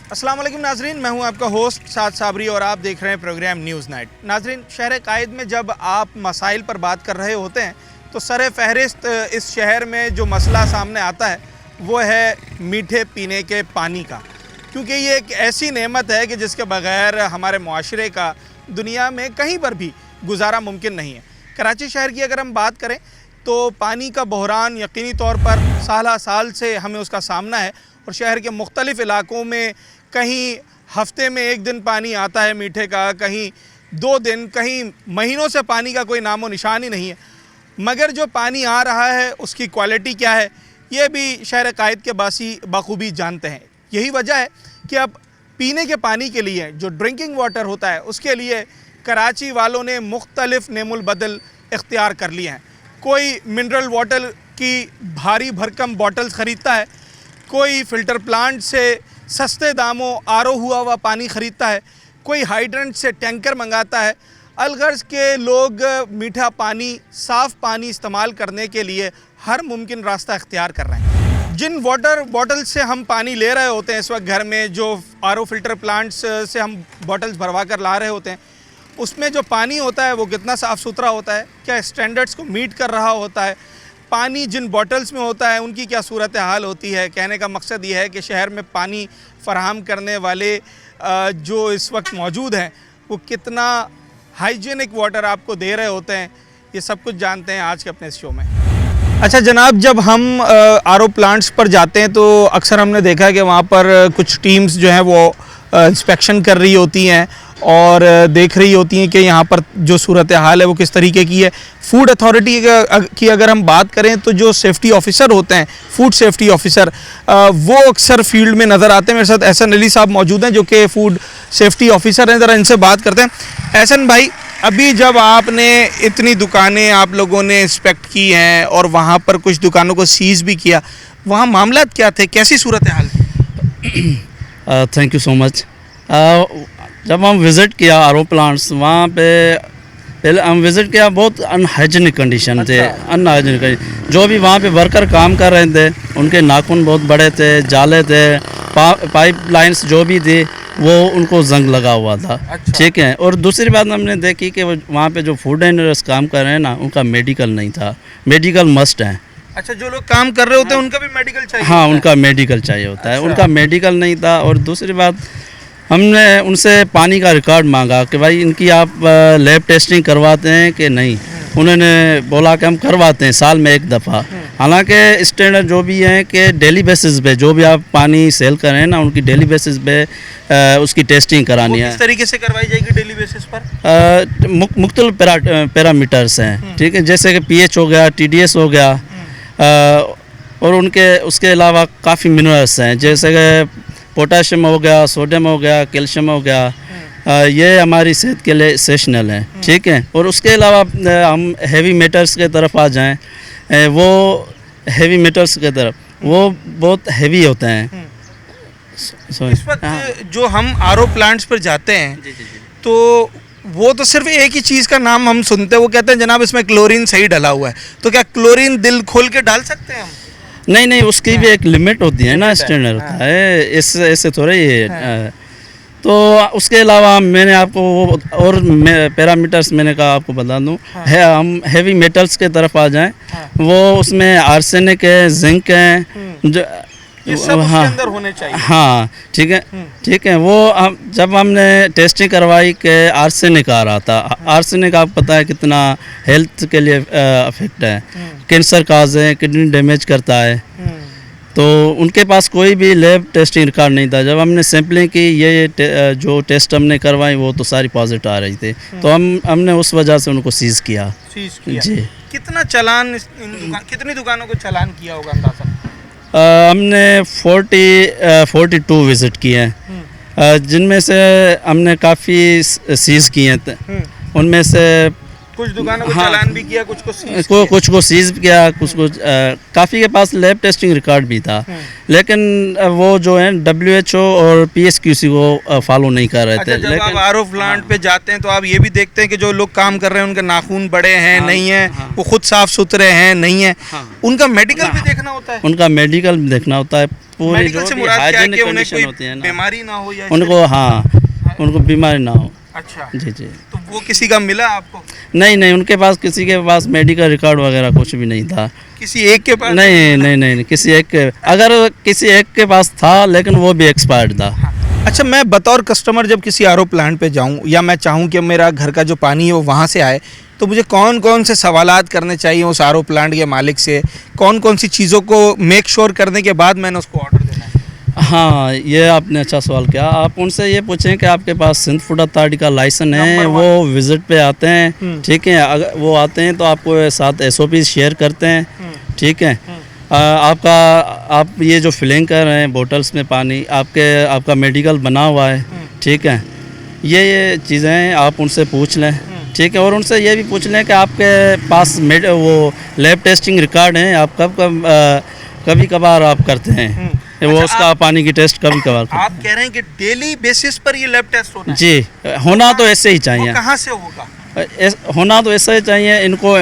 अस्सलाम वालेकुम नाजरीन, मैं हूं आपका होस्ट साद साबरी और आप देख रहे हैं प्रोग्राम न्यूज़ नाइट। नाजरीन, शहर कायद में जब आप मसाइल पर बात कर रहे होते हैं तो सर फहरिस्त इस शहर में जो मसला सामने आता है वो है मीठे पीने के पानी का, क्योंकि ये एक ऐसी नेमत है कि जिसके बगैर हमारे मुआशरे का दुनिया में कहीं पर भी गुजारा मुमकिन नहीं है। कराची शहर की अगर हम बात करें तो पानी का बहरान यकीनी तौर पर साल साल से हमें उसका सामना है और शहर के मुख्तलिफ़ इलाक़ों में कहीं हफ्ते में एक दिन पानी आता है मीठे का, कहीं 2 दिन, कहीं महीनों से पानी का कोई नामो निशान ही नहीं है। मगर जो पानी आ रहा है उसकी क्वालिटी क्या है ये भी शहर कायद के बासी बखूबी जानते हैं। यही वजह है कि अब पीने के पानी के लिए जो ड्रिंकिंग वाटर होता है उसके लिए कराची वालों ने मुख्तलिफ़ नेमुल बदल इख्तियार कर लिए हैं। कोई मिनरल वाटर की भारी भरकम बॉटल्स ख़रीदता है, कोई फ़िल्टर प्लांट से सस्ते दामों आरओ हुआ पानी ख़रीदता है, कोई हाइड्रेंट से टैंकर मंगाता है। अलगर्ज के लोग मीठा पानी, साफ़ पानी इस्तेमाल करने के लिए हर मुमकिन रास्ता इख्तियार कर रहे हैं। जिन वाटर बॉटल से हम पानी ले रहे होते हैं इस वक्त घर में, जो आरओ फ़िल्टर प्लांट्स से हम बॉटल्स भरवा कर ला रहे होते हैं, उसमें जो पानी होता है वो कितना साफ़ सुथरा होता है, क्या स्टैंडर्ड्स को मीट कर रहा होता है, पानी जिन बॉटल्स में होता है उनकी क्या सूरत हाल होती है। कहने का मकसद ये है कि शहर में पानी फ़राहम करने वाले जो इस वक्त मौजूद हैं वो कितना हाइजीनिक वाटर आपको दे रहे होते हैं, ये सब कुछ जानते हैं आज के अपने इस शो में। अच्छा जनाब, जब हम आरओ प्लांट्स पर जाते हैं तो अक्सर हमने देखा है कि वहाँ पर कुछ टीम्स जो हैं वो इंस्पेक्शन कर रही होती हैं और देख रही होती हैं कि यहाँ पर जो सूरत हाल है वो किस तरीके की है। फूड अथॉरिटी की अगर हम बात करें तो जो सेफ्टी ऑफिसर होते हैं, फूड सेफ्टी ऑफिसर, वो अक्सर फील्ड में नज़र आते हैं। मेरे साथ एहसन अली साहब मौजूद हैं जो कि फूड सेफ्टी ऑफिसर हैं, ज़रा इनसे बात करते हैं। एहसन भाई, अभी जब आपने इतनी दुकानें आप लोगों ने इंस्पेक्ट की हैं और वहाँ पर कुछ दुकानों को सीज़ भी किया, वहाँ मामला क्या थे, कैसी सूरत हाल थी? Thank you so much. जब हम विज़िट किया आरओ प्लांट्स, वहाँ पे पहले हम विज़िट किया, बहुत अनहाइजीनिक कंडीशन थे। अनहाइजीनिक कंडीशन, जो भी वहाँ पे वर्कर काम कर रहे थे उनके नाखून बहुत बड़े थे, जाले थे, पाइप लाइन्स जो भी थी वो उनको जंग लगा हुआ था। ठीक है। और दूसरी बात हमने देखी कि वहाँ पे जो फूड वेंडर्स काम कर रहे हैं ना, उनका मेडिकल नहीं था। मेडिकल मस्ट है। अच्छा, जो लोग काम कर रहे होते हैं उनका भी मेडिकल चाहिए? हाँ, उनका मेडिकल चाहिए होता है। उनका मेडिकल नहीं था। और दूसरी बात, हमने उनसे पानी का रिकॉर्ड मांगा कि भाई इनकी आप लैब टेस्टिंग करवाते हैं कि नहीं। उन्होंने बोला कि हम करवाते हैं साल में एक दफ़ा। हालांकि स्टैंडर्ड जो भी हैं कि डेली बेसिस पे जो भी आप पानी सेल करें ना, उनकी डेली बेसिस पे उसकी टेस्टिंग करानी है। किस तरीके से करवाई जाएगी डेली बेसिस पर? मुख्तलिफ पैरामीटर्स हैं। ठीक है, जैसे कि पीएच हो गया, टीडीएस हो गया, और उनके उसके अलावा काफ़ी मिनरल्स हैं, जैसे कि पोटाशियम हो गया, सोडियम हो गया, कैल्शियम हो गया। ये हमारी सेहत के लिए एसेंशियल है। ठीक है। और उसके अलावा हम हेवी मेटल्स के तरफ आ जाएं, वो हेवी मेटल्स के तरफ वो बहुत हेवी होते हैं। इस वक्त जो हम आरओ प्लांट्स पर जाते हैं तो वो तो सिर्फ एक ही चीज़ का नाम हम सुनते हैं, वो कहते हैं जनाब इसमें क्लोरीन सही डाला हुआ है। तो क्या क्लोरीन दिल खोल के डाल सकते हैं हम? नहीं, उसकी भी एक लिमिट होती है ना, स्टैंडर्ड होता है, इससे थोड़ा ही। तो उसके अलावा मैंने आपको वो और पैरामीटर्स मैंने कहा आपको बता दूं। है हम हेवी मेटल्स के तरफ आ जाएं, वो उसमें आर्सेनिक है, जिंक है, जो ये सब उसके अंदर होने चाहिए। हाँ, ठीक है। ठीक है। वो जब हमने टेस्टिंग करवाई कि आर्सेनिक आ रहा था। आर्सेनिक आपको पता है कितना हेल्थ के लिए अफेक्ट है, कैंसर काज है, किडनी डैमेज करता है। तो उनके पास कोई भी लैब टेस्टिंग रिकॉर्ड नहीं था। जब हमने सैम्पलिंग की, ये जो टेस्ट हमने करवाई वो तो सारी पॉजिटिव आ रही थी, तो हमने उस वजह से उनको सीज़ किया। जी। कितना चालान, कितनी दुकानों को चालान किया होगा अंदाज़ा? हमने 42 विज़िट किए हैं, जिनमें से हमने काफ़ी सीज़ किए हैं। उनमें से कुछ दुकानों को चालान भी किया, कुछ को सीज़ किया, कुछ काफ़ी के पास लैब टेस्टिंग रिकॉर्ड भी था, लेकिन वो जो है WHO और PSQC को फॉलो नहीं कर रहे थे। जब आप आरओ प्लांट पे जाते हैं तो आप ये भी देखते हैं कि जो लोग काम कर रहे हैं उनके नाखून बड़े हैं नहीं हैं, वो खुद साफ सुथरे हैं नहीं हैं, उनका मेडिकल भी देखना होता है? उनका मेडिकल भी देखना होता है। पूरी मेडिकल जो से भी मुराद क्या है हाइजीनिक कि उन्हें कंडीशन कोई होती है ना, बीमारी ना हो या उनको, हाँ, उनको बीमारी ना हो। अच्छा, जी जी। तो वो किसी का मिला आपको? नहीं नहीं, उनके पास, किसी के पास मेडिकल रिकॉर्ड वगैरह कुछ भी नहीं था। किसी एक के पास? नहीं नहीं नहीं, किसी एक के, अगर किसी एक के पास था लेकिन वो भी एक्सपायर्ड था। अच्छा, मैं बतौर कस्टमर जब किसी आरओ प्लांट पे जाऊं या मैं चाहूं कि मेरा घर का जो पानी है वो वहाँ से आए, तो मुझे कौन कौन से सवालात करने चाहिए उस आरओ प्लांट के मालिक से? कौन कौन सी चीज़ों को मेक श्योर करने के बाद मैंने उसको ऑर्डर देना है? हाँ, ये आपने अच्छा सवाल किया। आप उनसे ये पूछें कि आपके पास सिंध फूड अथॉरिटी का लाइसेंस है, नंबर वो विज़िट पे आते हैं, ठीक है। अगर वो आते हैं तो आपको साथ SOP शेयर करते हैं, ठीक है। आप ये जो फिलिंग कर रहे हैं बोटल्स में पानी, आपका मेडिकल बना हुआ है, ठीक है। ये चीज़ें आप उनसे पूछ लें, ठीक है। और उनसे ये भी पूछ लें कि आपके पास वो लैब टेस्टिंग रिकॉर्ड हैं, आप कभी कभार आप करते हैं वो अच्छा, उसका पानी की टेस्ट कभी कभार करते आप कह रहे हैं कि डेली बेसिस पर ये लैब टेस्ट होना हैं। है? जी, होना तो ऐसे ही वो चाहिए, कहाँ से होगा? होना तो ऐसा ही चाहिए। इनको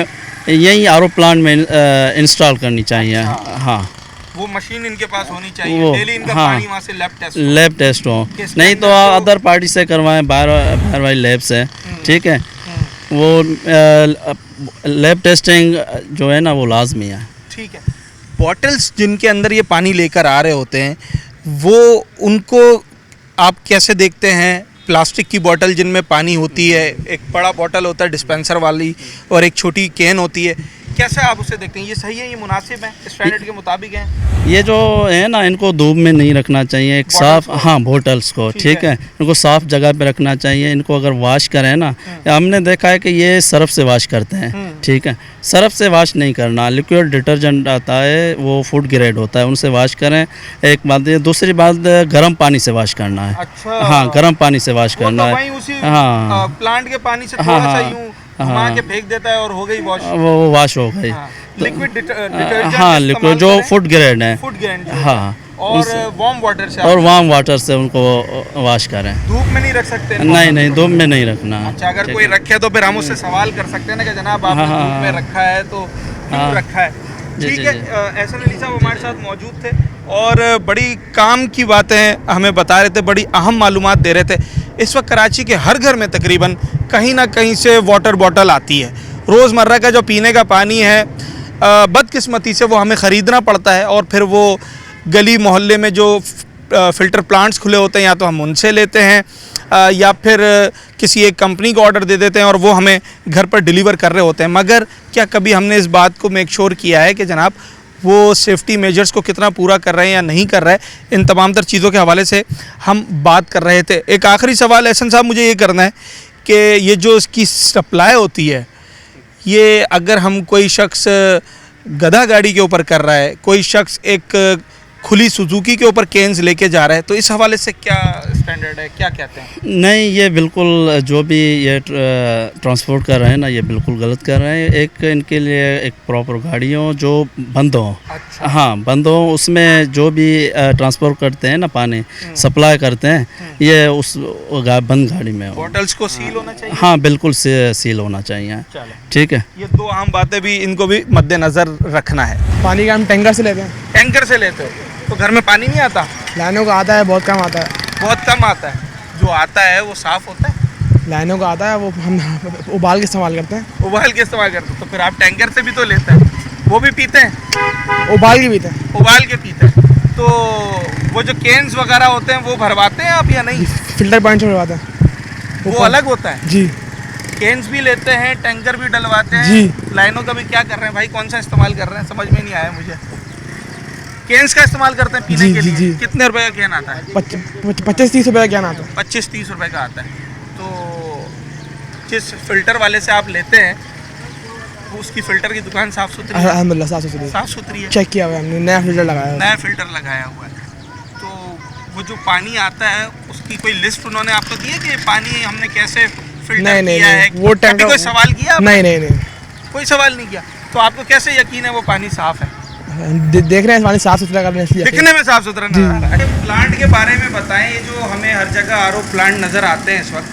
यही आरओ प्लांट में इंस्टॉल करनी चाहिए। अच्छा। हाँ, वो मशीन इनके पास होनी चाहिए, वो, डेली इनका हाँ, पानी वहाँ से लैब टेस्ट हो। लैब टेस्ट हो, किसके नहीं तो अंदर अदर पार्टी से करवाएं, बाहर वाली लैब से, ठीक है। वो लैब टेस्टिंग जो है ना वो लाजमी है। ठीक है। बॉटल्स जिनके अंदर ये पानी लेकर आ रहे होते हैं, वो उनको आप कैसे देखते हैं? प्लास्टिक की बोतल जिनमें पानी होती है, एक बड़ा बोतल होता है डिस्पेंसर वाली और एक छोटी कैन होती है, कैसे आप उसे देखते हैं? ये सही है, ये मुनासिब है, स्टैंडर्ड के मुताबिक है? ये जो है ना, इनको धूप में नहीं रखना चाहिए, एक साफ, हाँ, बोटल्स को, ठीक है, इनको साफ जगह पे रखना चाहिए। इनको अगर वॉश करें ना, हमने देखा है कि ये सर्फ से वॉश करते हैं, ठीक है। सर्फ से वॉश नहीं करना, लिक्विड डिटर्जेंट आता है, वो फूड ग्रेड होता है, उनसे वॉश करें। एक बात ये, दूसरी बात गर्म पानी से वॉश करना है। अच्छा, हाँ, गर्म पानी से वॉश करना है। वहीं उसी हाँ, प्लांट के पानी से हाँ, थोड़ा सा हाँ, यूं घुमा के फेंक देता है और हो गई वॉश। वो वॉश हो गई। लिक्विड डिटर्जेंट, हाँ, लिक्विड जो फूड ग्रेड है, फूड ग्रेड, हाँ, और वार्म वाटर से, और वार्म वाटर से उनको वॉश करें। धूप में नहीं रख सकते? नहीं नहीं, धूप में नहीं रखना। अच्छा, अगर कोई रखे तो फिर हम उससे सवाल कर सकते हैं ना कि जनाब आपने धूप में रखा है तो क्यों रखा है? ठीक है। एहसन अली साहब हमारे साथ मौजूद थे और बड़ी काम की बातें हमें बता रहे थे, बड़ी अहम मालूमात दे रहे थे। इस वक्त कराची के हर घर में तकरीबन कहीं ना कहीं से वाटर बॉटल आती है। रोज़मर्रा का जो पीने का पानी है, बदकिस्मती से वो हमें ख़रीदना पड़ता है और फिर वो गली मोहल्ले में जो फ़िल्टर प्लांट्स खुले होते हैं या तो हम उनसे लेते हैं या फिर किसी एक कंपनी को ऑर्डर दे देते हैं और वो हमें घर पर डिलीवर कर रहे होते हैं। मगर क्या कभी हमने इस बात को मेक श्योर किया है कि जनाब वो सेफ्टी मेजर्स को कितना पूरा कर रहे हैं या नहीं कर रहे हैं? इन तमाम तर चीज़ों के हवाले से हम बात कर रहे थे। एक आखिरी सवाल एहसन साहब मुझे ये करना है कि ये जो इसकी सप्लाई होती है, ये अगर हम कोई शख्स गधा गाड़ी के ऊपर कर रहा है, कोई शख्स एक खुली सुजुकी के ऊपर केन्स लेके जा रहा है, तो इस हवाले से क्या स्टैंडर्ड है, क्या कहते हैं? नहीं, ये बिल्कुल जो भी ये ट्रांसपोर्ट कर रहे हैं ना, ये बिल्कुल गलत कर रहे हैं। एक इनके लिए एक प्रॉपर गाड़ी हो जो बंद हो। अच्छा। हाँ, बंद हो, उसमें जो भी ट्रांसपोर्ट करते हैं ना, पानी सप्लाई करते हैं, ये उस बंद गाड़ी में हो। बॉटल्स को सील होना चाहिए? हाँ, बिल्कुल सील होना चाहिए। ठीक है, ये दो अहम बातें भी इनको भी मद्देनज़र रखना है। पानी का हम टैंकर से लेते हैं। टैंकर से लेते हो तो घर में पानी नहीं आता? लाइनों का आता है, बहुत कम आता है। बहुत कम आता है। जो आता है वो साफ़ होता है? लाइनों का आता है, वो हम उबाल के इस्तेमाल करते हैं। उबाल के इस्तेमाल करते हो? तो फिर आप टैंकर से भी तो लेते हैं, वो भी पीते हैं? उबाल के पीते हैं। उबाल के पीते हैं। तो वो जो केन्स वगैरह होते हैं वो भरवाते हैं आप या नहीं? फिल्टर पॉइंट से भरवाते हैं। वो अलग होता है? जी। केन्स भी लेते हैं, टैंकर भी डलवाते हैं जी। लाइनों का भी क्या कर रहे हैं भाई, कौन सा इस्तेमाल कर रहे हैं, समझ में नहीं आया मुझे। केन्स का इस्तेमाल करते हैं पीने के लिए? जी। कितने रुपए का कैन आता है? 25-30 रुपये का कैन आता है। 25-30 रुपए का आता है। तो जिस फिल्टर वाले से आप लेते हैं वो उसकी फ़िल्टर की दुकान साफ़ सुथरी है? अल्हम्दुलिल्लाह साफ़ सुथरी है। चेक किया हुआ है हमने, नया फिल्टर लगाया है। नया फ़िल्टर लगाया हुआ है। तो वो जो पानी आता है उसकी कोई लिस्ट उन्होंने आपको दी है कि पानी हमने कैसे फ़िल्टर किया है? वो टैंकर कोई सवाल किया? नहीं, कोई सवाल नहीं किया। तो आपको कैसे यकीन है वो पानी साफ़ है? देख रहे हैं पानी साफ़ सुथरा करने इसलिए। दिखने में साफ़ सुथरा नजर आ रहा है। प्लांट के बारे में बताएं, ये जो हमें हर जगह आरओ प्लांट नज़र आते हैं इस वक्त,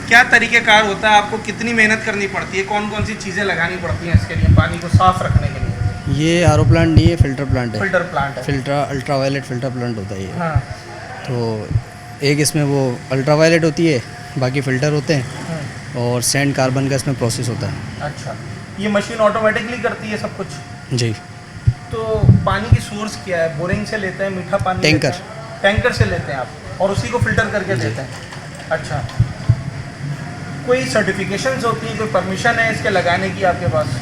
क्या तरीक़ेकार होता है? आपको कितनी मेहनत करनी पड़ती है? कौन कौन सी चीज़ें लगानी पड़ती हैं इसके लिए, पानी को साफ़ रखने के लिए? ये आरओ प्लांट नहीं है, फिल्टर प्लांट है। फिल्टर प्लांट है। फिल्टर अल्ट्रावायलेट फिल्टर प्लांट होता है ये। हाँ। तो एक इसमें वो अल्ट्रावायलेट होती है, बाकी फ़िल्टर होते हैं, और सैंड कार्बन का इसमें प्रोसेस होता है। अच्छा, ये मशीन ऑटोमेटिकली करती है सब कुछ? जी। तो पानी की सोर्स क्या है? बोरिंग से लेते हैं, मीठा पानी टैंकर। लेते हैं? टैंकर से लेते हैं आप, और उसी को फिल्टर करके देते हैं? अच्छा, कोई सर्टिफिकेशंस होती हैं, कोई परमिशन है इसके लगाने की आपके पास?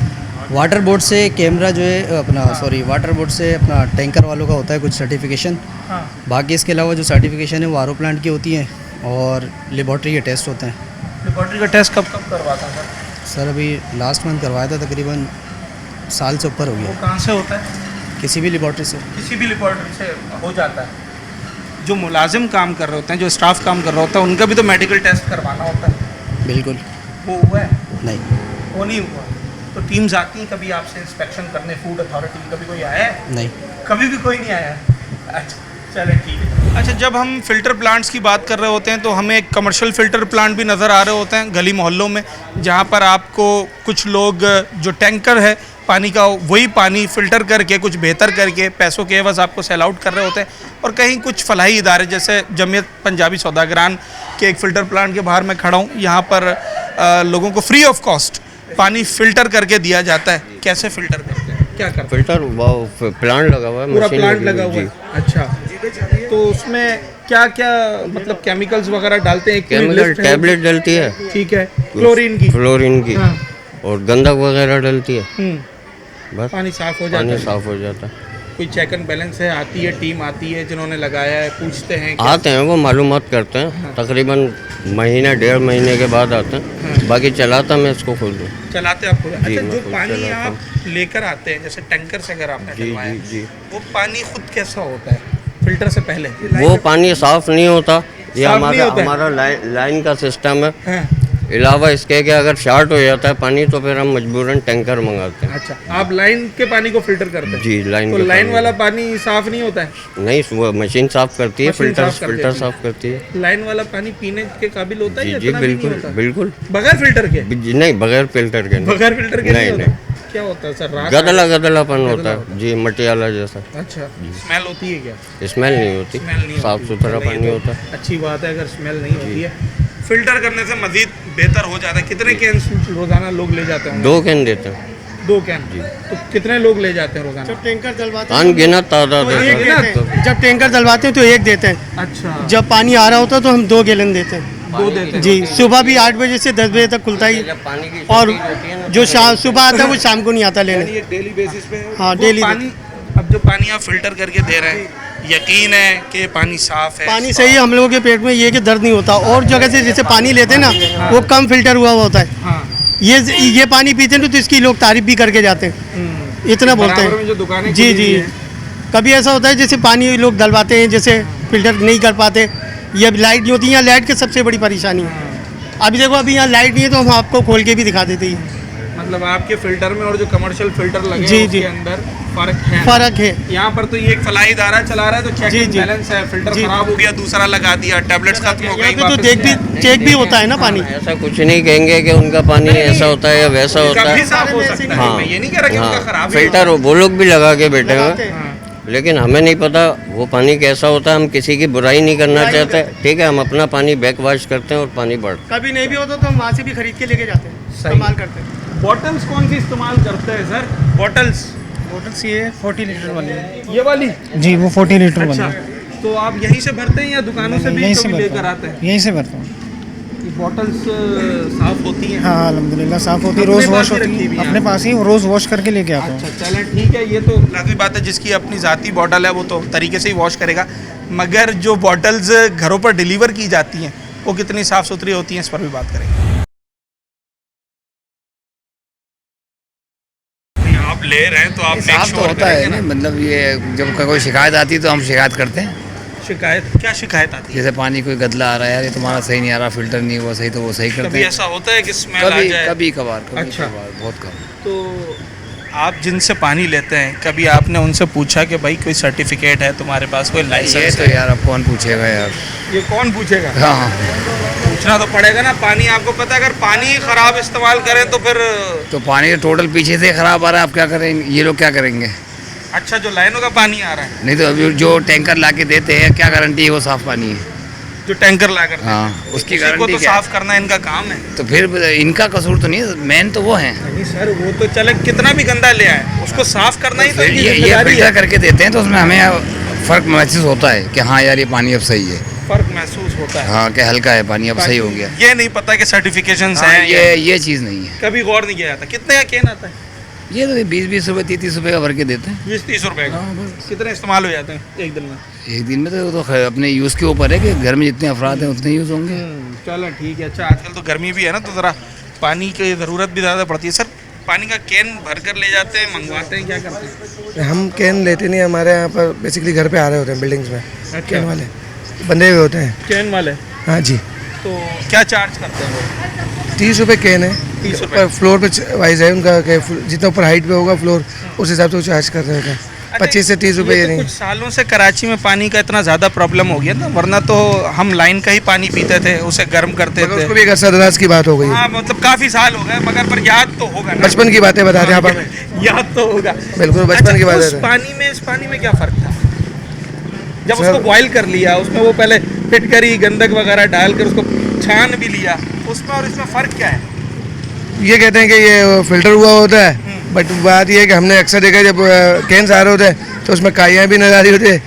वाटर बोर्ड से कैमरा जो है अपना वाटर बोर्ड से अपना टैंकर वालों का होता है कुछ सर्टिफिकेशन। हाँ। बाकी इसके अलावा जो सर्टिफिकेशन है वो आरओ प्लांट की होती हैं, और लेबॉर्ट्री के टेस्ट होते हैं। लेबॉर्ट्री का टेस्ट कब कब करवाता है सर अभी लास्ट मंथ करवाया था, तकरीबन साल से ऊपर हो वो गया। कहाँ से होता है? किसी भी लेबॉर्ट्री से। किसी भी लेबॉर्ट्री से हो जाता है। जो मुलाजिम काम कर रहे होते हैं, जो स्टाफ काम कर रहा होता है, उनका भी तो मेडिकल टेस्ट करवाना होता है। बिल्कुल। वो हुआ है? नहीं। वो नहीं हुआ। तो टीम्स आती हैं कभी आपसे इंस्पेक्शन करने, फूड अथॉरिटी, कभी कोई आया है? नहीं। कभी भी कोई नहीं आया? अच्छा, चले ठीक है। अच्छा, जब हम फ़िल्टर प्लांट्स की बात कर रहे होते हैं तो हमें एक कमर्शियल फ़िल्टर प्लांट भी नज़र आ रहे होते हैं गली मोहल्लों में, जहाँ पर आपको कुछ लोग जो टैंकर है पानी का, वही पानी फ़िल्टर करके कुछ बेहतर करके पैसों के एवज़ आपको सेल आउट कर रहे होते हैं। और कहीं कुछ फलाही इदारे जैसे जमीयत पंजाबी सौदागरान के एक फ़िल्टर प्लांट के बाहर मैं खड़ा हूँ, यहाँ पर लोगों को फ्री ऑफ कॉस्ट पानी फ़िल्टर करके दिया जाता है। कैसे फ़िल्टर करते हैं, क्या करते हैं? फिल्टर प्लांट लगा हुआ है, पूरा मशीन प्लांट लगी लगा हुई हुआ है, है? अच्छा, तो उसमें क्या क्या मतलब केमिकल्स वगैरह डालते हैं? एक पूरी केमिकल लिस्ट है? टैबलेट डलती है, ठीक है, क्लोरीन की? फ्लोरीन की, हाँ। और गंधक वगैरह डलती है, बस पानी साफ हो जाता पानी है? साफ हो जाता है। कोई चेक एंड बैलेंस है? आती है टीम, आती है जिन्होंने लगाया है, पूछते हैं क्या? आते हैं वो मालूमात करते हैं, तकरीबन महीने 1.5 महीने के बाद आते हैं। बाकी चलाता मैं इसको खुद हूँ। चलाते आप खुद? अच्छा, मैं जो खुद पानी चलाता आप लेकर आते हैं, जैसे टैंकर से अगर आपने जी डलवाया, जी जी वो पानी खुद कैसा होता है फिल्टर से पहले? वो पानी साफ नहीं होता, ये साफ नहीं होता है? हमारा लाइन का सिस्टम है। हाँ। अलावा इसके कि अगर शॉर्ट हो जाता है पानी तो फिर हम मजबूरन टैंकर मंगाते हैं। अच्छा, आप लाइन के पानी को फिल्टर करते हैं? जी, लाइन तो के लाइन पानी। वाला पानी साफ नहीं होता है? नहीं, वो मशीन साफ करती है, मशीन फिल्टर साफ कर फिल्टर देती है। साफ करती है। लाइन वाला पानी पीने के काबिल होता है जी या जी इतना भी नहीं बिल्कुल होता? बिल्कुल। बगैर फिल्टर के? नहीं, बगैर फिल्टर के नहीं। बगैर फिल्टर के नहीं, नहीं होता? क्या होता है सर? राख? गदला गदलापन गदला होता है जी, मटियाला जैसा। अच्छा, स्मेल होती है क्या? स्मेल नहीं होती, स्मेल नहीं साफ होती। सुथरा चलो, ये पानी तो होता है। अच्छी बात है अगर स्मेल नहीं होती है। फिल्टर करने से मजीद बेहतर हो जाता है। कितने कैन रोजाना लोग ले जाते हैं? 2 कैन देते हैं। 2 कैन? तो कितने लोग ले जाते हैं रोजाना? टैंकर डलवाते अनगिनत तादाद तो एक है देते सर। जब टैंकर डलवाते हैं तो एक देते हैं, अच्छा, जब पानी आ रहा होता है तो हम 2 गैलन देते हैं। 2 देते हैं? जी, सुबह भी 8 बजे से 10 बजे तक खुलता ही, जब पानी की और शॉर्टेज होती है ना, जो शाम सुबह आता है वो शाम को नहीं आता लेने। ये डेली बेसिस पे है? हाँ, वो डेली पानी, अब जो पानी आप फिल्टर करके दे रहे हैं, यकीन है कि पानी साफ है? पानी सही है, हम लोगों के पेट में ये कि दर्द नहीं होता। और जगह से जैसे पानी लेते हैं ना, वो कम फिल्टर हुआ होता है। हाँ। ये पानी पीते हैं तो इसकी लोग तारीफ भी करके जाते हैं, इतना बोलते बराबर में जो हैं। दुकानें जी खुली जी, हुई हैं। कभी ऐसा होता है जैसे पानी लोग डलवाते हैं, जैसे फिल्टर नहीं कर पाते, ये लाइट नहीं होती। यहाँ लाइट की सबसे बड़ी परेशानी है। अभी देखो, अभी यहाँ लाइट नहीं है तो हम आपको खोल के भी दिखा देते हैं। मतलब आपके फिल्टर में और जो कमर्शियल फिल्टर लगे जी, हैं उसके जी। अंदर फर्क है? फर्क है। यहाँ पर तो ये एक फलाई इदारा चला रहा है, तो चेक जी, एंड जी। बैलेंस है। फिल्टर जी। खराब हो गया, दूसरा लगा दिया, टैबलेट्स खत्म हो यहाँ गई, पे तो वापस चेक भी होता है ना पानी। ऐसा कुछ नहीं कहेंगे कि उनका पानी ऐसा होता है या वैसा उनका होता भी है। साफ हो सकता है। हाँ मैं ये नहीं कह रहा कि उनका खराब ही फिल्टर वो लोग भी लगा के बैठे लगाते हैं, हैं। हाँ। लेकिन हमें नहीं पता वो पानी कैसा होता है। हम किसी की बुराई नहीं करना चाहते, ठीक है। हम अपना पानी बैक वॉश करते हैं और पानी बढ़ता कभी नहीं भी होता तो हम वहाँ से भी खरीद के लेके जाते हैं, सही। इस्तेमाल करते हैं। बॉटल्स कौन सी इस्तेमाल करते हैं सर? बॉटल्स? बोटल्स ये 40 लीटर वाली है ये वाली? जी, वो 40 लीटर वाली अच्छा, है। तो आप यहीं से भरते हैं या दुकानों से भी यहीं से कभी भरता लेकर हूँ, आते हैं? यहीं से भरता हूँ। ये बॉटल्स साफ होती हैं? हाँ, अल्हम्दुलिल्लाह साफ़ होती है, अपने रोज़ पास वॉश ही होती रखी हुई है, है अपने आप? पास ही रोज़ वॉश करके लेके आता हूँ। अच्छा, चलें ठीक है। ये तो लाजमी बात है, जिसकी अपनी ज़ाती बॉटल है वो तो तरीके से ही वॉश करेगा, मगर जो बॉटल्स घरों पर डिलीवर की जाती हैं वो कितनी साफ़ सुथरी होती हैं, इस पर भी बात करेंगे। आप ले रहे हैं तो आप make साफ तो sure होता है करेंगे ना, ना? मतलब ये जब कोई शिकायत आती है तो हम शिकायत करते हैं। शिकायत? क्या शिकायत आती है? जैसे पानी कोई गदला आ रहा है, यार ये तुम्हारा सही नहीं आ रहा, फिल्टर नहीं हुआ सही, तो वो सही करते कभी हैं। ऐसा होता है कि स्मेल आ कभी जाए? कभी कभार, अच्छा। बहुत कम। तो आप जिनसे पानी लेते हैं, कभी आपने उनसे पूछा कि भाई कोई सर्टिफिकेट है तुम्हारे पास, कोई ये लाइसेंस तो है? यार अब कौन पूछेगा यार। ये कौन पूछेगा? हाँ, पूछना तो पड़ेगा ना, पानी आपको पता है अगर पानी खराब इस्तेमाल करें तो फिर। तो पानी टोटल पीछे से खराब आ रहा है, आप क्या करेंगे, ये लोग क्या करेंगे? अच्छा, जो लाइनों का पानी आ रहा है, नहीं तो अभी जो टैंकर ला के देते हैं, क्या गारंटी है वो साफ पानी है? जो टैंकर ला कर, हाँ, उसकी को गारंटी तो क्या है? साफ करना इनका काम है। तो फिर इनका कसूर तो नहीं, मेन तो वो है। नहीं सर, वो तो चले कितना भी गंदा ले आए उसको साफ करना ही तो फिर इनकी ये जिम्मेदारी फिल्टर है। करके देते हैं तो उसमें हमें फ़र्क महसूस होता है कि हाँ यार ये पानी अब सही है, फर्क महसूस होता है। हाँ कि हल्का है पानी, अब सही हो गया। ये नहीं पता कि सर्टिफिकेशन हाँ, हैं ये चीज़ नहीं है। कभी गौर नहीं किया जाता। कितने का केन आता है? ये तो 20-20 रुपये 30-30 रुपये का भर के देते हैं। 20-30 रुपए का। हाँ, बस। कितने इस्तेमाल हो जाते हैं एक दिन में? एक दिन में तो अपने यूज़ के ऊपर है कि घर में जितने अफराद हैं उतने यूज़ होंगे। चलो ठीक है। अच्छा, आजकल तो गर्मी भी है ना, तो ज़रा पानी की ज़रूरत भी ज़्यादा पड़ती है। सर, पानी का कैन भर कर ले जाते हैं, मंगवाते हैं, क्या करते हैं? हम कैन लेते नहीं, हमारे यहाँ पर बेसिकली घर पे आ रहे होते हैं बिल्डिंग्स में अच्छा। कैन वाले बंधे हुए होते हैं। कैन वाले? हाँ जी। तो क्या चार्ज करते हैं वो? 30 रुपये कैन है, 30 रुपये। पर फ्लोर पे वाइज है उनका, जितना ऊपर हाइट पे होगा फ्लोर उस हिसाब से वो चार्ज कर रहे होते हैं। 25 से 30 रुपये ये ये तो नहीं। कुछ सालों से कराची में पानी का इतना ज़्यादा प्रॉब्लम हो गया ना, वरना तो हम लाइन का ही पानी पीते थे, उसे गर्म करते मगर थे। उसको भी एक अरसा दराज की बात हो गई है। हाँ, मतलब काफ़ी साल हो गए, मगर पर याद तो होगा ना। बचपन की बातें बता रहे हैं आप हमें। याद तो होगा बिल्कुल, बचपन की बात उस है। पानी में इस पानी में क्या फ़र्क था? जब सर- उसको बॉईल कर लिया, उसमें वो पहले फिटकरी गंदक वगैरह डालकर उसको छान भी लिया, उसमें और इसमें फ़र्क क्या है? ये कहते हैं कि ये फिल्टर हुआ होता है, बट बात ये है कि हमने अक्सर देखा है जब कैन आ रहे होते हैं तो उसमें काइयाँ भी नजर आ रही होती है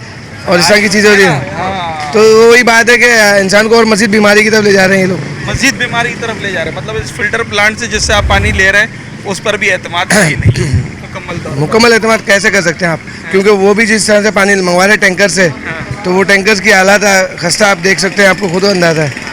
और इस तरह की चीज़ें होती है। हाँ, तो वही बात है कि इंसान को और मजीद बीमारी की तरफ ले जा रहे हैं ये लोग। मजीद बीमारी की तरफ ले जा रहे हैं। मतलब इस फिल्टर प्लांट से जिससे आप पानी ले रहे हैं उस पर भी एतमाद ही नहीं मुकम्मल तौर पर। मुकम्मल एतमाद कैसे कर सकते हैं आप, क्योंकि वो भी जिस तरह से पानी मंगवा रहे टैंकर से, तो वो टैंकर्स की हालत खस्ता आप देख सकते हैं, आपको खुद अंदाजा है।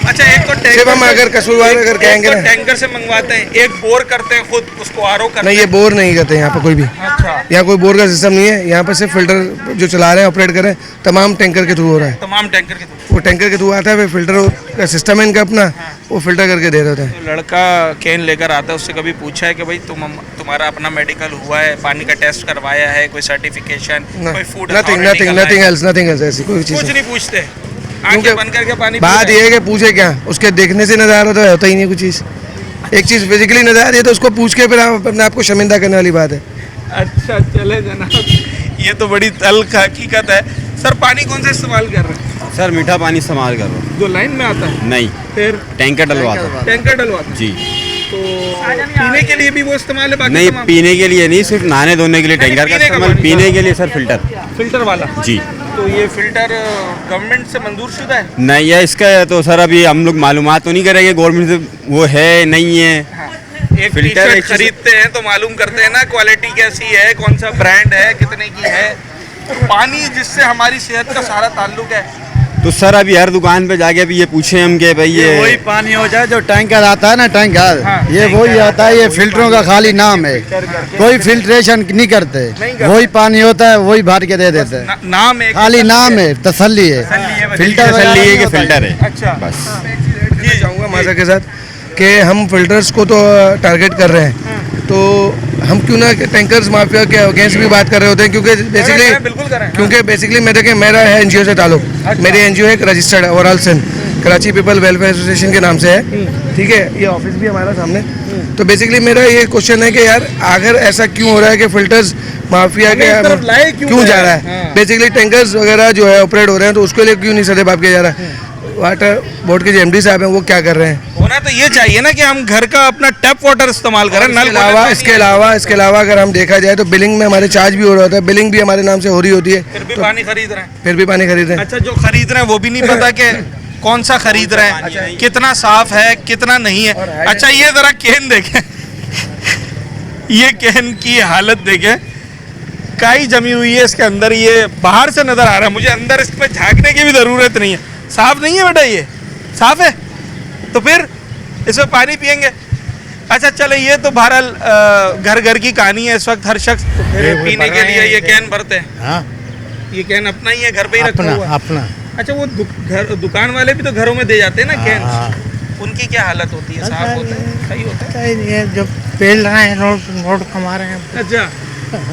अच्छा, एक तो सिर्फ हम अगर कसूरवार अगर कहेंगे तो ना, टैंकर से मंगवाते हैं, एक बोर करते हैं खुद, उसको आरओ करते नहीं ये बोर नहीं करते यहाँ पर कोई भी, हैं। अच्छा, यहाँ कोई बोर का सिस्टम नहीं है। यहाँ पर सिर्फ फिल्टर जो चला रहे हैं ऑपरेट कर रहे हैं तमाम टैंकर के थ्रू हो रहा है। तमाम टैंकर के थ्रू। वो टैंकर के थ्रू आता है, फिर फिल्टर का सिस्टम है इनका अपना, वो फिल्टर करके दे रहे होते हैं। तो लड़का कैन लेकर आता है, उससे कभी पूछा है कि भाई तुम्हारा अपना मेडिकल हुआ है, पानी का टेस्ट करवाया है, कोई सर्टिफिकेशन, कोई फूड नथिंग एल्स ऐसी कोई चीज़ कुछ नहीं। नहीं पूछते? आंखें बंद करके पानी बात पीते ये हैं। है कि पूछे क्या, उसके देखने से नजर आ रहा होता ही नहीं कुछ चीज़। एक चीज़ फिजिकली नजर आ रही है तो उसको पूछ के फिर आप अपने आप को शर्मिंदा करने वाली बात है। अच्छा, चले जनाब, ये तो बड़ी तल्ख हकीकत है। सर, पानी कौन सा इस्तेमाल कर रहे हैं? सर मीठा पानी इस्तेमाल कर रहा हूँ। जो लाइन में आता है? नहीं, फिर टैंकर डलवाता टैंकर डलवाते हैं? जी। तो पीने के लिए भी वो इस्तेमाल है? बाकी नहीं, तमाम? पीने के लिए नहीं, सिर्फ नहाने धोने के लिए नहीं, टैंकर का पीने का इस्तेमाल। पानी। पीने के लिए सर फिल्टर। फिल्टर वाला? जी। तो ये फिल्टर गवर्नमेंट से मंजूर शुदा है? नहीं है इसका, तो सर अभी हम लोग मालूमात तो नहीं करेंगे गवर्नमेंट से वो है नहीं है। एक फिल्टर टी-शर्ट एक चीज़- खरीदते हैं तो मालूम करते हैं ना क्वालिटी कैसी है, कौन सा ब्रांड है, कितने की है। पानी जिससे हमारी सेहत का सारा ताल्लुक है। तो सर अभी हर दुकान पे जाके अभी ये पूछे हम कि भाई ये वही पानी हो जाए जो टैंकर आता है ना, टैंकर हाँ, ये वही आता है। ये फिल्टरों का खाली नाम है, कोई फिल्ट्रेशन नहीं करते। वही पानी होता है, वही भर के दे देते हैं। नाम है खाली नाम है, तसल्ली है। फिल्टर तसल्ली है कि होता है। फिल्टर है। अच्छा, बस ये चाहूँगा माजा के साथ कि हम फिल्टर्स को तो टारगेट कर रहे हैं, तो हम क्यों ना टैंकर्स माफिया के अगेंस्ट भी बात कर रहे होते हैं, क्योंकि बिल्कुल करें। क्योंकि बेसिकली मैं देखें, मेरा है एनजीओ से ताल्लुक। मेरी एनजीओ है registered overall Sindh Karachi people welfare association के नाम से है, ठीक है। ये ऑफिस भी हमारा सामने। तो बेसिकली मेरा ये क्वेश्चन है कि यार आखिर ऐसा क्यों हो रहा है कि फिल्टर्स माफिया के इस तरफ लाए क्यों जा रहा है? बेसिकली टैंकर्स वगैरह जो है ऑपरेट हो रहे हैं, तो उसके लिए क्यों नहीं सदेबाप किया जा रहा है? वाटर बोर्ड के जो एमडी साहब हैं वो क्या कर रहे हैं? होना तो ये चाहिए ना कि हम घर का अपना टैप वाटर इस्तेमाल करें। नल इसके अलावा अगर हम देखा जाए तो बिलिंग में हमारे चार्ज भी हो रहा होता है, बिलिंग भी हमारे नाम से हो रही होती है, फिर भी पानी खरीद रहे हैं। फिर भी पानी खरीद रहे हैं। अच्छा, जो खरीद रहे हैं वो भी नहीं पता कि कौन सा खरीद रहे हैं, कितना साफ है, कितना नहीं है। अच्छा, ये जरा कैन देखें, ये कैन की हालत देखें, काई जमी हुई है इसके अंदर। ये बाहर से नजर आ रहा है मुझे, अंदर इस पर झांकने की भी जरूरत नहीं है। साफ नहीं है बेटा, ये साफ है तो फिर इसमें पानी पियेंगे। अच्छा चले, ये तो बहरहाल घर घर की कहानी है इस वक्त। हर शख्स तो फिर पीने के लिए ये कैन भरते हैं। हाँ, ये कैन अपना ही है, घर पे ही रखा हुआ है। अपना। अच्छा, वो दुकान वाले भी तो घरों में दे जाते हैं ना कैन, उनकी क्या हालत होती है? साफ होता है, सही होता है? ये जो पेल रहे हैं, रोड कमा रहे हैं। अच्छा,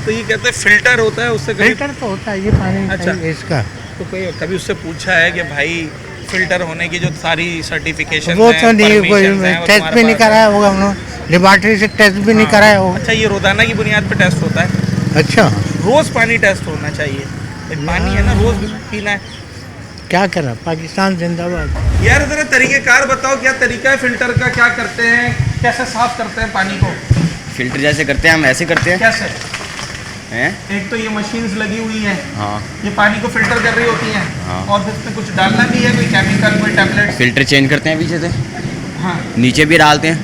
तो ये कहते हैं फिल्टर होता है, उससे कभी फिल्टर तो होता है ये पानी। अच्छा। इसका तो कभी उससे पूछा है कि भाई फिल्टर होने की जो सारी सर्टिफिकेशन वो तो नहीं, कोई टेस्ट भी नहीं कराया होगा उन्होंने, लेबोरेटरी से टेस्ट भी नहीं कराया होगा। अच्छा, ये रोजाना की बुनियाद पर टेस्ट होता है? अच्छा, रोज पानी टेस्ट होना चाहिए। पानी है ना, रोज पीना है। क्या करा, पाकिस्तान जिंदाबाद। यार जरा तरीकेकार बताओ, क्या तरीका है फिल्टर का, क्या करते हैं, कैसे साफ करते हैं पानी को? फिल्टर जैसे करते हैं हम ऐसे करते हैं। कैसे? हैं? एक तो ये मशीन्स लगी हुई हैं, हाँ। ये पानी को फिल्टर कर रही होती हैं, हाँ। और फिर इसमें कुछ डालना भी है, कोई केमिकल, कोई टैबलेट? फिल्टर चेंज करते हैं पीछे से, हाँ। नीचे भी डालते हैं।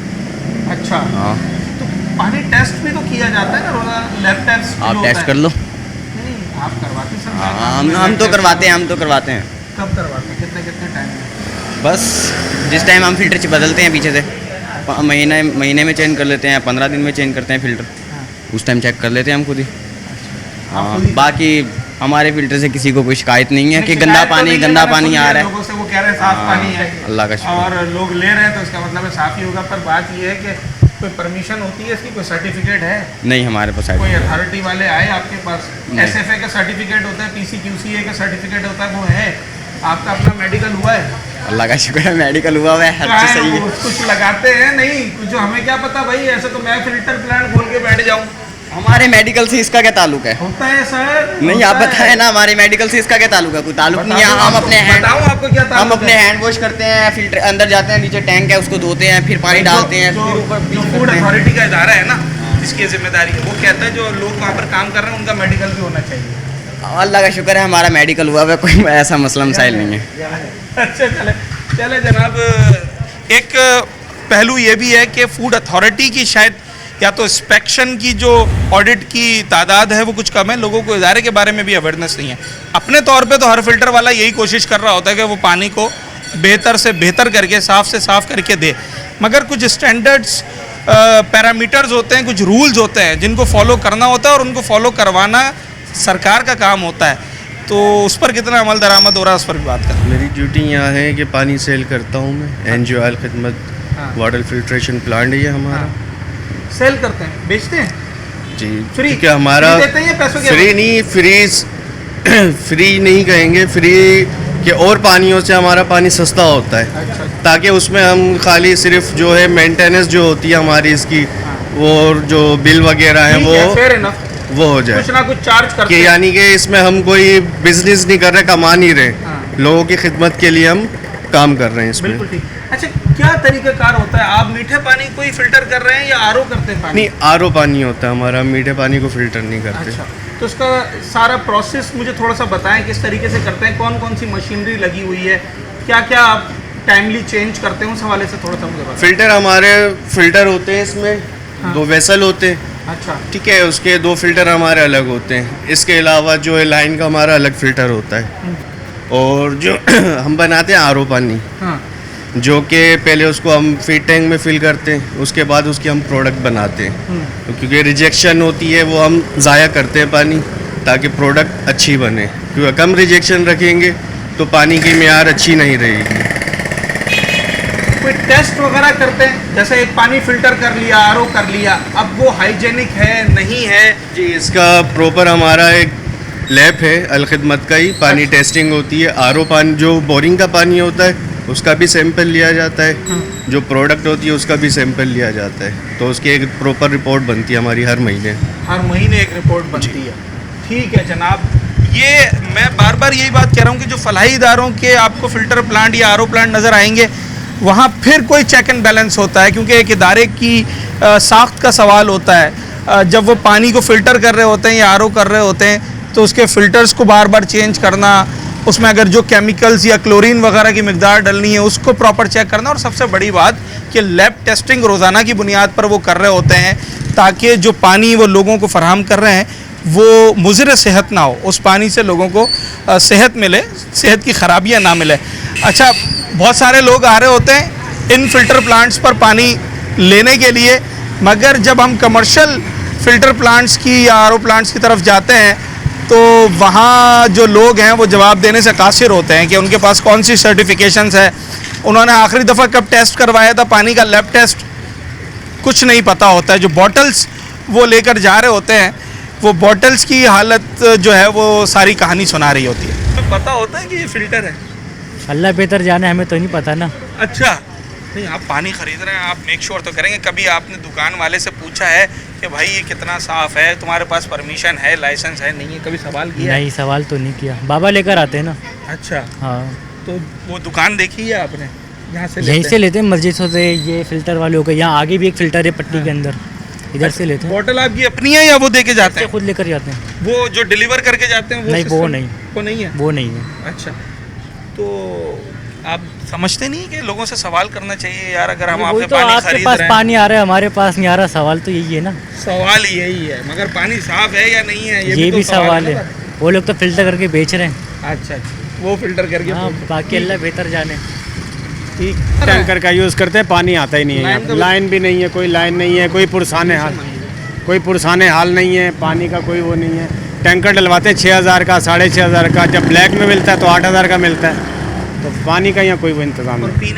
अच्छा, हाँ। तो पानी टेस्ट भी तो किया जाता है ना, रोजाना लैब टेस्ट? आप टेस्ट कर लो। नहीं, आप करवाते सर? हाँ, हम तो करवाते हैं, हम तो करवाते हैं। कब करवाते हैं, कितने कितने टाइम में? बस जिस टाइम हम फिल्टर बदलते हैं पीछे से, महीने में चेंज कर लेते हैं, 15 दिन में चेंज करते हैं फिल्टर। उस टाइम चेक कर लेते हैं हम खुद ही। हाँ, बाकी हमारे फिल्टर से किसी को कोई शिकायत नहीं है कि गंदा पानी आ रहा है। लोगों से वो कह रहे हैं साफ पानी है, अल्लाह का शुक्र। और लोग ले रहे हैं तो इसका मतलब है साफ ही होगा। पर बात ये है कि कोई परमिशन होती है इसकी, कोई सर्टिफिकेट है? नहीं, हमारे पास कोई अथॉरिटी वाले आए आपके पास? SFA का सर्टिफिकेट होता है, PCQCA का सर्टिफिकेट होता है, वो है? आपका अपना मेडिकल हुआ है? अल्लाह का शुक्र है, मेडिकल हुआ है, हर चीज़ सही है। कुछ लगाते हैं? नहीं, कुछ हमें क्या पता भाई, ऐसे तो मैं फिल्टर प्लांट खोल के बैठ जाऊँ। हमारे मेडिकल से इसका क्या ताल्लुक है? होता है सर। नहीं, आप बताएं ना, हमारे मेडिकल से इसका क्या ताल्लुक है? कोई ताल्लुक नहीं है। हम अपने हैंड वॉश करते हैं, फिल्टर अंदर जाते हैं, नीचे टैंक है उसको धोते हैं, फिर पानी डालते हैं, फिर ऊपर फूड अथॉरिटी का इदारा है ना जिसकी जिम्मेदारी है, वो कहता है जो लोग वहाँ पर काम कर रहे हैं उनका मेडिकल भी होना चाहिए। अल्लाह का शुक्र है हमारा मेडिकल हुआ है, कोई ऐसा मसला मसाइल नहीं है। अच्छा, चले जनाब, एक पहलू ये भी है कि फूड अथॉरिटी की शायद या तो इंस्पेक्शन की जो ऑडिट की तादाद है वो कुछ कम है, लोगों को इदारे के बारे में भी अवेयरनेस नहीं है। अपने तौर पे तो हर फिल्टर वाला यही कोशिश कर रहा होता है कि वो पानी को बेहतर से बेहतर करके, साफ़ से साफ़ करके दे, मगर कुछ स्टैंडर्ड्स पैरामीटर्स होते हैं, कुछ रूल्स होते हैं जिनको फॉलो करना होता है, और उनको फॉलो करवाना सरकार का काम होता है। तो उस पर कितना अमल दरामद हो रहा है, उस पर भी बात करें। मेरी ड्यूटी यहाँ है कि पानी सेल करता हूँ मैं। NGO अल खिदमत वाटर फिल्ट्रेशन प्लांट है ये हमारा। सेल करते हैं, बेचते हैं जी, फ्री? क्योंकि हमारा फ्री देते हैं या पैसों के? फ्री नहीं, फ्री नहीं कहेंगे, फ्री के और पानियों से हमारा पानी सस्ता होता है। अच्छा। ताकि उसमें हम खाली सिर्फ जो है मेंटेनेंस जो होती है हमारी इसकी, वो जो बिल वगैरह है वो हो जाए, कुछ ना कुछ चार्ज करते कि हैं। यानी कि इसमें हम कोई बिजनेस नहीं कर रहे, कमा नहीं रहे, लोगों की खिदमत के लिए हम काम कर रहे हैं इसमें। बिल्कुल ठीक। अच्छा, क्या तरीकाकार होता है? आप मीठे पानी को ही फिल्टर कर रहे हैं या RO करते हैं पानी? नहीं, RO पानी होता है हमारा, मीठे पानी को फिल्टर नहीं करते। अच्छा, तो उसका सारा प्रोसेस मुझे थोड़ा सा बताएं, किस तरीके से करते हैं, कौन कौन सी मशीनरी लगी हुई है, क्या क्या आप टाइमली चेंज करते हैं, उस हवाले से थोड़ा सा मुझे बताएं। फिल्टर हमारे फिल्टर होते हैं इसमें, 2 वेसल होते हैं। अच्छा, ठीक है, उसके 2 फिल्टर हमारे अलग होते हैं। इसके अलावा जो है लाइन का हमारा अलग फिल्टर होता है, और जो हम बनाते हैं RO पानी, जो कि पहले उसको हम फीड टैंक में फिल करते हैं, उसके बाद उसकी हम प्रोडक्ट बनाते हैं। तो क्योंकि रिजेक्शन होती है वो हम ज़ाया करते हैं पानी, ताकि प्रोडक्ट अच्छी बने, क्योंकि कम रिजेक्शन रखेंगे तो पानी की मियार अच्छी नहीं रहेगी। कोई टेस्ट वगैरह करते हैं, जैसे एक पानी फिल्टर कर लिया, RO कर लिया, अब वो हाइजेनिक है नहीं है? जी, इसका प्रॉपर हमारा एक लैब है अल खिदमत का ही, पानी टेस्टिंग होती है। RO पानी जो बोरिंग का पानी होता है उसका भी सैंपल लिया जाता है, जो प्रोडक्ट होती है उसका भी सैंपल लिया जाता है, तो उसकी एक प्रॉपर रिपोर्ट बनती है हमारी हर महीने एक रिपोर्ट बनती है। ठीक है जनाब, ये मैं बार बार यही बात कह रहा हूँ कि जो फलाही इदारों के आपको फिल्टर प्लांट या RO प्लांट नज़र आएंगे, वहाँ फिर कोई चेक एंड बैलेंस होता है, क्योंकि एक इदारे की साख्त का सवाल होता है। जब वो पानी को फ़िल्टर कर रहे होते हैं या RO कर रहे होते हैं, तो उसके फ़िल्टर्स को बार बार चेंज करना, उसमें अगर जो केमिकल्स या क्लोरीन वगैरह की मिकदार डलनी है उसको प्रॉपर चेक करना, और सबसे बड़ी बात कि लैब टेस्टिंग रोज़ाना की बुनियाद पर वो कर रहे होते हैं, ताकि जो पानी वो लोगों को फ़राहम कर रहे हैं वो मुज़र सेहत ना हो, उस पानी से लोगों को सेहत मिले, सेहत की ख़राबियाँ ना मिले। अच्छा, बहुत सारे लोग आ रहे होते हैं इन फ़िल्टर प्लांट्स पर पानी लेने के लिए, मगर जब हम कमर्शियल फ़िल्टर प्लांट्स की या RO प्लांट्स की तरफ जाते हैं तो वहाँ जो लोग हैं वो जवाब देने से कासिर होते हैं कि उनके पास कौन सी सर्टिफिकेशंस है, उन्होंने आखिरी दफ़ा कब टेस्ट करवाया था पानी का, लैब टेस्ट, कुछ नहीं पता होता है। जो बॉटल्स वो लेकर जा रहे होते हैं, वो बॉटल्स की हालत जो है वो सारी कहानी सुना रही होती है। तो पता होता है कि ये फ़िल्टर है, अल्लाह बेहतर जाने, हमें तो नहीं पता ना। अच्छा, नहीं आप पानी खरीद रहे हैं, आप मेक श्योर तो करेंगे। कभी आपने दुकान वाले से पूछा है कि भाई ये कितना साफ़ है, तुम्हारे पास परमिशन है, लाइसेंस है, नहीं है, कभी सवाल किया? नहीं, सवाल तो नहीं किया, बाबा लेकर आते हैं ना। अच्छा, हाँ। तो वो दुकान देखी है आपने? यहाँ से यहीं से लेते हैं, मस्जिद से। ये फ़िल्टर वाले हो गए, यहाँ आगे भी एक फ़िल्टर है पट्टी के अंदर, इधर से लेते हैं। बॉटल आपकी अपनी है या वो दे के जाते हैं? खुद लेकर जाते हैं। वो जो डिलीवर करके जाते हैं वो नहीं, वो नहीं, वो नहीं है, वो नहीं है। अच्छा, तो आप समझते नहीं कि लोगों से सवाल करना चाहिए यार, अगर हम आपसे तो पानी आपके खरीद पास रहे हैं? पानी आ रहा है, हमारे पास नहीं आ रहा, सवाल तो यही है ना। सवाल यही है, मगर पानी साफ है या नहीं है ये भी तो सवाल है। वो लोग तो फिल्टर करके बेच रहे हैं। अच्छा, वो फिल्टर करके। हाँ, बाकी अल्लाह बेहतर जाने। ठीक, टैंकर का यूज़ करते हैं, पानी आता ही नहीं है। लाइन भी नहीं है, कोई लाइन नहीं है, कोई पुरसाने हाल नहीं है, पानी का कोई वो नहीं है। टैंकर डलवाते हैं 6,000 का, 6,500 का, जब ब्लैक में मिलता है तो 8,000 का मिलता है। तो पानी का यहाँ कोई वो इंतज़ाम नहीं।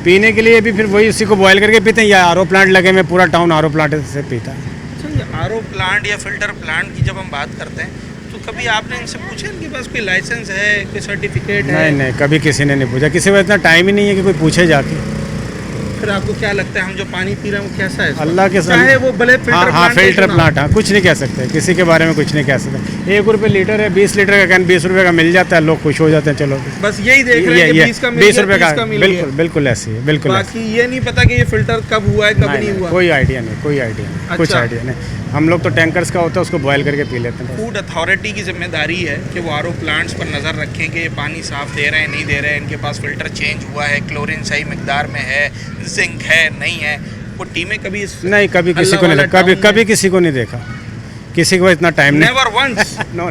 पीने के लिए भी फिर वही उसी को बॉयल करके पीते हैं, या आरओ प्लांट लगे हुए, पूरा टाउन आरओ प्लांट से पीता है। अच्छा, ये आरओ प्लांट या फिल्टर प्लांट की जब हम बात करते हैं तो कभी आपने इनसे पूछा इनके पास कोई लाइसेंस है, कोई सर्टिफिकेट है? नहीं, कभी किसी ने नहीं पूछा, किसी को इतना टाइम ही नहीं है कि कोई पूछे जाके। फिर आपको क्या लगता है हम जो पानी पी रहे हैं वो कैसा है? अल्लाह के साथ, चाहे वो भले फिल्टर हाँ, फिल्टर प्लांट, हाँ, कुछ नहीं कह सकते, किसी के बारे में कुछ नहीं कह सकते। 1 रुपये लीटर है, 20 लीटर का कैन 20 रुपये का मिल जाता है, लोग खुश हो जाते हैं। चलो बस यही देख रहे हैं कि 20 रुपये का, बिल्कुल ऐसी है, बिल्कुल। बाकी ये नहीं पता कि ये फिल्टर कब हुआ है, कब नहीं हुआ? कोई आइडिया नहीं, कुछ आइडिया नहीं। हम लोग तो टैंकर्स का होता है, उसको बॉयल करके पी लेते हैं। फूड अथॉरिटी की जिम्मेदारी है कि वो आरओ प्लांट्स पर नज़र रखें कि ये पानी साफ़ दे रहे हैं, नहीं दे रहे हैं, इनके पास फ़िल्टर चेंज हुआ है, क्लोरीन सही मिकदार में है, जिंक है, नहीं है। वो टीमें कभी नहीं, कभी किसी को नहीं, कभी किसी को नहीं देखा, किसी को इतना टाइम नहीं। Never once. नो,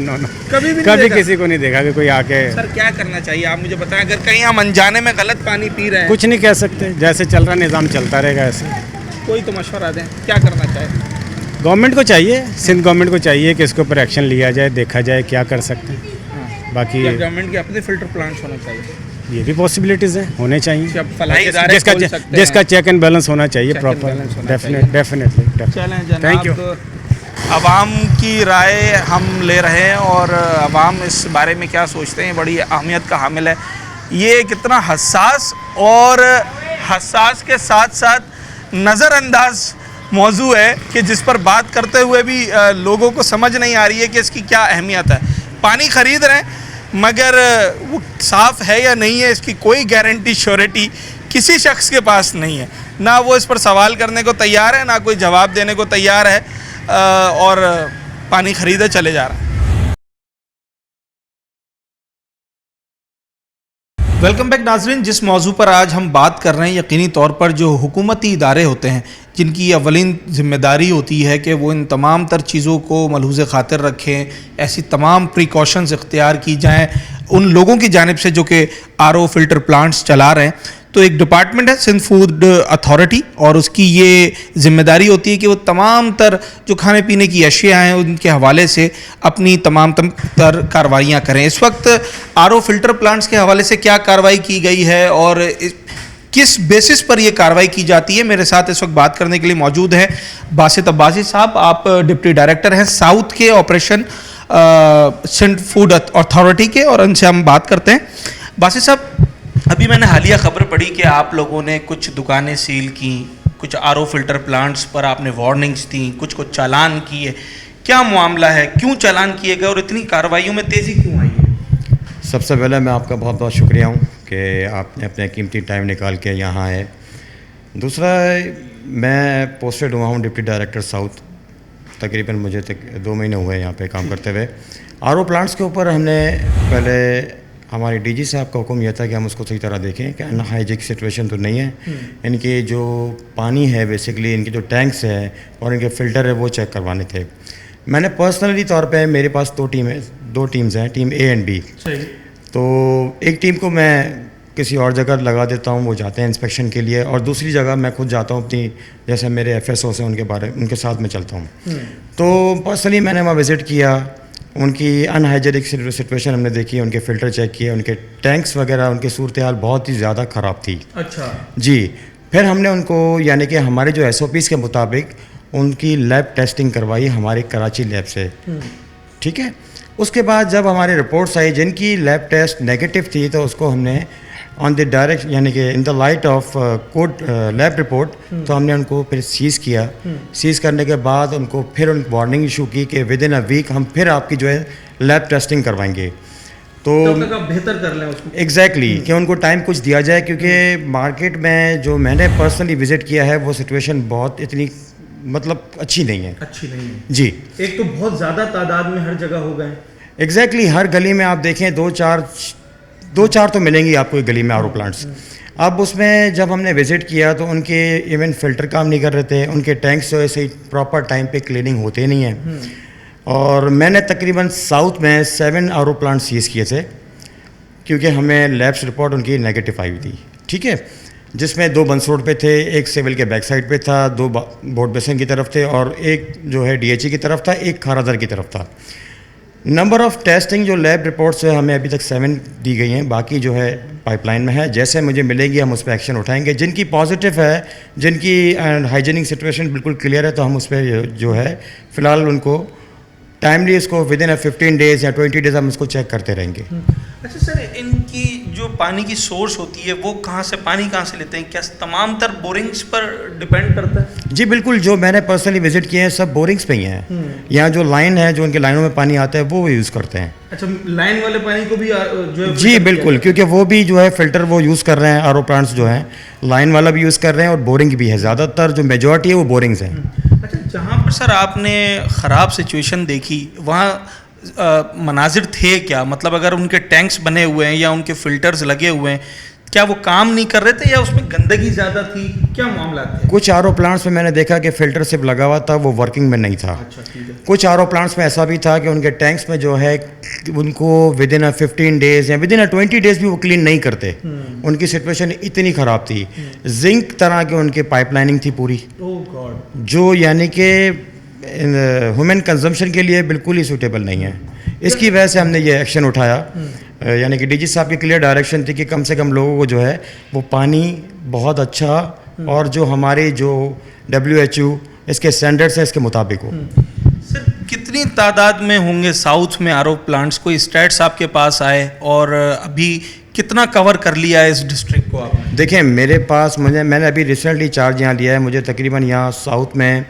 कभी किसी को नहीं देखा कि कोई आके। सर क्या करना चाहिए आप मुझे बताएं, अगर कहीं हम अनजाने में गलत पानी पी रहे हैं? कुछ नहीं कह सकते, जैसे चल रहा निज़ाम चलता रहेगा ऐसे। कोई तो मशवरा दें, क्या करना चाहिए? गवर्नमेंट को चाहिए, सिंध गवर्नमेंट को चाहिए कि इसके ऊपर एक्शन लिया जाए, देखा जाए क्या कर सकते हैं। बाकी गवर्नमेंट के अपने फिल्टर प्लांट्स होने चाहिए, ये भी पॉसिबिलिटीज़ हैं, होने चाहिए। जिसका जिसका चेक एंड बैलेंस होना चाहिए प्रॉपर, डेफिनेटली। Thank you. आवाम की राय हम ले रहे हैं और आवाम इस बारे में क्या सोचते हैं बड़ी अहमियत का हामिल है। ये कितना हसास और हसास के साथ साथ नज़रअंदाज मौजू है कि जिस पर बात करते हुए भी लोगों को समझ नहीं आ रही है कि इसकी क्या अहमियत है। पानी ख़रीद रहे हैं मगर वो साफ़ है या नहीं है इसकी कोई गारंटी श्योरिटी किसी शख्स के पास नहीं है। ना वो इस पर सवाल करने को तैयार है, ना कोई जवाब देने को तैयार है, और पानी ख़रीदे चले जा रहा है। वेलकम बैक नाजरीन। जिस मौजू पर आज हम बात कर रहे हैं, यकीनी तौर पर जो हुकूमती इदारे होते हैं जिनकी अवलिन ज़िम्मेदारी होती है कि वो इन तमाम तर चीज़ों को मलहूज़ ख़ातिर रखें, ऐसी तमाम प्रिकॉशंस इख्तियार की जाएँ उन लोगों की जानिब से जो कि आरओ फिल्टर प्लांट्स चला रहे हैं। तो एक डिपार्टमेंट है सिंध फूड अथॉरिटी, और उसकी ये ज़िम्मेदारी होती है कि वो तमाम तर जो खाने पीने की अशिया हैं उनके हवाले से अपनी तमाम तर कार्रवाइयाँ करें। इस वक्त आरओ फिल्टर प्लांट्स के हवाले से क्या कार्रवाई की गई है और किस बेसिस पर यह कार्रवाई की जाती है, मेरे साथ इस वक्त बात करने के लिए मौजूद हैं बासित अब्बासी साहब। आप डिप्टी डायरेक्टर हैं साउथ के ऑपरेशन सिंध फूड अथॉरिटी के, और उनसे हम बात करते हैं। बासित साहब, अभी मैंने हालिया खबर पढ़ी कि आप लोगों ने कुछ दुकानें सील की, कुछ आरओ फिल्टर प्लांट्स पर आपने वार्निंग्स दी, कुछ को चालान किए। क्या मामला है, क्यों चालान किए गए और इतनी कार्रवाइयों में तेज़ी क्यों आई है? सबसे पहले मैं आपका बहुत बहुत शुक्रिया हूँ कि आपने अपने कीमती टाइम निकाल के यहाँ आए। दूसरा, मैं पोस्टेड हुआ हूँ डिप्टी डायरेक्टर साउथ, तकरीबन मुझे 2 महीने हुए यहाँ पे काम करते हुए। आरओ प्लांट्स के ऊपर हमने पहले हमारे डीजी साहब का हुक्म यह था कि हम उसको सही तरह देखें कि अनहाइजीनिक सिचुएशन तो नहीं है। इनके जो पानी है बेसिकली, इनके जो टैंक्स है और इनके फ़िल्टर है वो चेक करवाने थे। मैंने पर्सनली तौर पे, मेरे पास 2 टीम्स हैं, टीम ए एंड बी। तो एक टीम को मैं किसी और जगह लगा देता हूँ, वो जाते हैं इंस्पेक्शन के लिए, और दूसरी जगह मैं खुद जाता हूँ अपनी, जैसे मेरे एफएसओ से उनके साथ में चलता हूँ। तो पर्सनली मैंने वहाँ विज़िट किया, उनकी अनहाइजीनिक सिचुएशन हमने देखी, उनके फ़िल्टर चेक किए, उनके टैंक्स वगैरह, उनकी सूरत हाल बहुत ही ज़्यादा ख़राब थी। अच्छा जी। फिर हमने उनको, यानी कि हमारे जो SOPs के मुताबिक उनकी लैब टेस्टिंग करवाई हमारे कराची लैब से, ठीक है। उसके बाद जब हमारी रिपोर्ट्स आई जिनकी लैब टेस्ट नेगेटिव थी, तो उसको हमने ऑन द डायरेक्ट यानी कि in the light of code lab report, तो हमने उनको फिर सीज़ किया। सीज़ करने के बाद उनको फिर उन वार्निंग इशू की कि विद इन अ वीक हम फिर आपकी जो है लैब टेस्टिंग करवाएंगे। तो तब तक आप बेहतर कर लें उसको। एग्जैक्टली कि उनको टाइम कुछ दिया जाए, क्योंकि मार्केट में जो मैंने पर्सनली विज़िट किया है वो सिचुएशन बहुत इतनी मतलब अच्छी नहीं है। अच्छी नहीं है जी। एक तो बहुत ज़्यादा तादाद में हर जगह हो गए। एग्जैक्टली हर गली में आप देखें दो चार तो मिलेंगी आपको एक गली में आरओ प्लांट्स। अब उसमें जब हमने विज़िट किया तो उनके इवन फ़िल्टर काम नहीं कर रहे थे, उनके टैंक्स जो ऐसे प्रॉपर टाइम पे क्लीनिंग होते नहीं है। और मैंने तकरीबन साउथ में 7 आरओ प्लांट सीज़ किए थे, क्योंकि हमें लैब्स रिपोर्ट उनकी नेगेटिव आई हुई थी, ठीक है, जिसमें 2 बंस रोड पे थे, एक सिविल के बैक साइड पे था, 2 बोट बेसन की तरफ थे और एक जो है डीएचई की तरफ था, एक खारादर की तरफ था। नंबर ऑफ़ टेस्टिंग जो लैब रिपोर्ट्स है हमें अभी तक 7 दी गई हैं, बाकी जो है पाइपलाइन में है। जैसे मुझे मिलेगी हम उस पर एक्शन उठाएंगे। जिनकी पॉजिटिव है, जिनकी हाइजीनिक सिचुएशन बिल्कुल क्लियर है, तो हम उस पर जो है फ़िलहाल उनको टाइमली इसको विद इन 15 डेज़ या 20 डेज़ हम इसको चेक करते रहेंगे। अच्छा सर, इनकी जो पानी की सोर्स होती है वो कहाँ से, पानी कहाँ से लेते हैं? क्या तमाम तर बोरिंग्स पर डिपेंड करता है? जी बिल्कुल, जो मैंने पर्सनली विजिट किए हैं सब बोरिंग्स पे ही हैं। यहाँ जो लाइन है, जो उनके लाइनों में पानी आता है वो यूज़ करते हैं। अच्छा, लाइन वाले पानी को भी जो है जी बिल्कुल, क्योंकि वो भी जो है फ़िल्टर वो यूज़ कर रहे हैं। आरओ प्लांट्स जो हैं लाइन वाला भी यूज़ कर रहे हैं और बोरिंग भी है। ज़्यादातर जो मेजॉरिटी है वो बोरिंग्स हैं। अच्छा, जहाँ पर सर आपने ख़राब सिचुएशन देखी वहाँ मनाजिर थे क्या? मतलब अगर उनके टैंक्स बने हुए हैं या उनके फ़िल्टर्स लगे हुए हैं, क्या वो काम नहीं कर रहे थे या उसमें गंदगी ज़्यादा थी? क्या मामला थे? कुछ आरओ प्लांट्स में मैंने देखा कि फ़िल्टर सिर्फ लगा हुआ था, वो वर्किंग में नहीं था। अच्छा, ठीक है। कुछ आरओ प्लांट्स में ऐसा भी था कि उनके टैंक्स में जो है उनको विद इन 15 डेज़ या विद इन 20 डेज़ भी वो क्लीन नहीं करते। उनकी सिचुएशन इतनी ख़राब थी। जिंक तरह के उनके पाइपलाइनिंग थी पूरी, ओह गॉड, जो यानी कि ह्यूमन कंजम्पशन के लिए बिल्कुल ही सूटेबल नहीं है। इसकी वजह से हमने ये एक्शन उठाया। यानी कि डीजी साहब की क्लियर डायरेक्शन थी कि कम से कम लोगों को जो है वो पानी बहुत अच्छा और जो हमारे जो WHO इसके स्टैंडर्ड्स हैं इसके मुताबिक हो। सर कितनी तादाद में होंगे साउथ में आरओ प्लांट्स? कोई स्टैट्स आपके पास आए और अभी कितना कवर कर लिया है इस डिस्ट्रिक्ट को आपने? देखिए मेरे पास मैंने अभी रिसेंटली चार्ज यहाँ लिया है। मुझे तकरीबन यहाँ साउथ में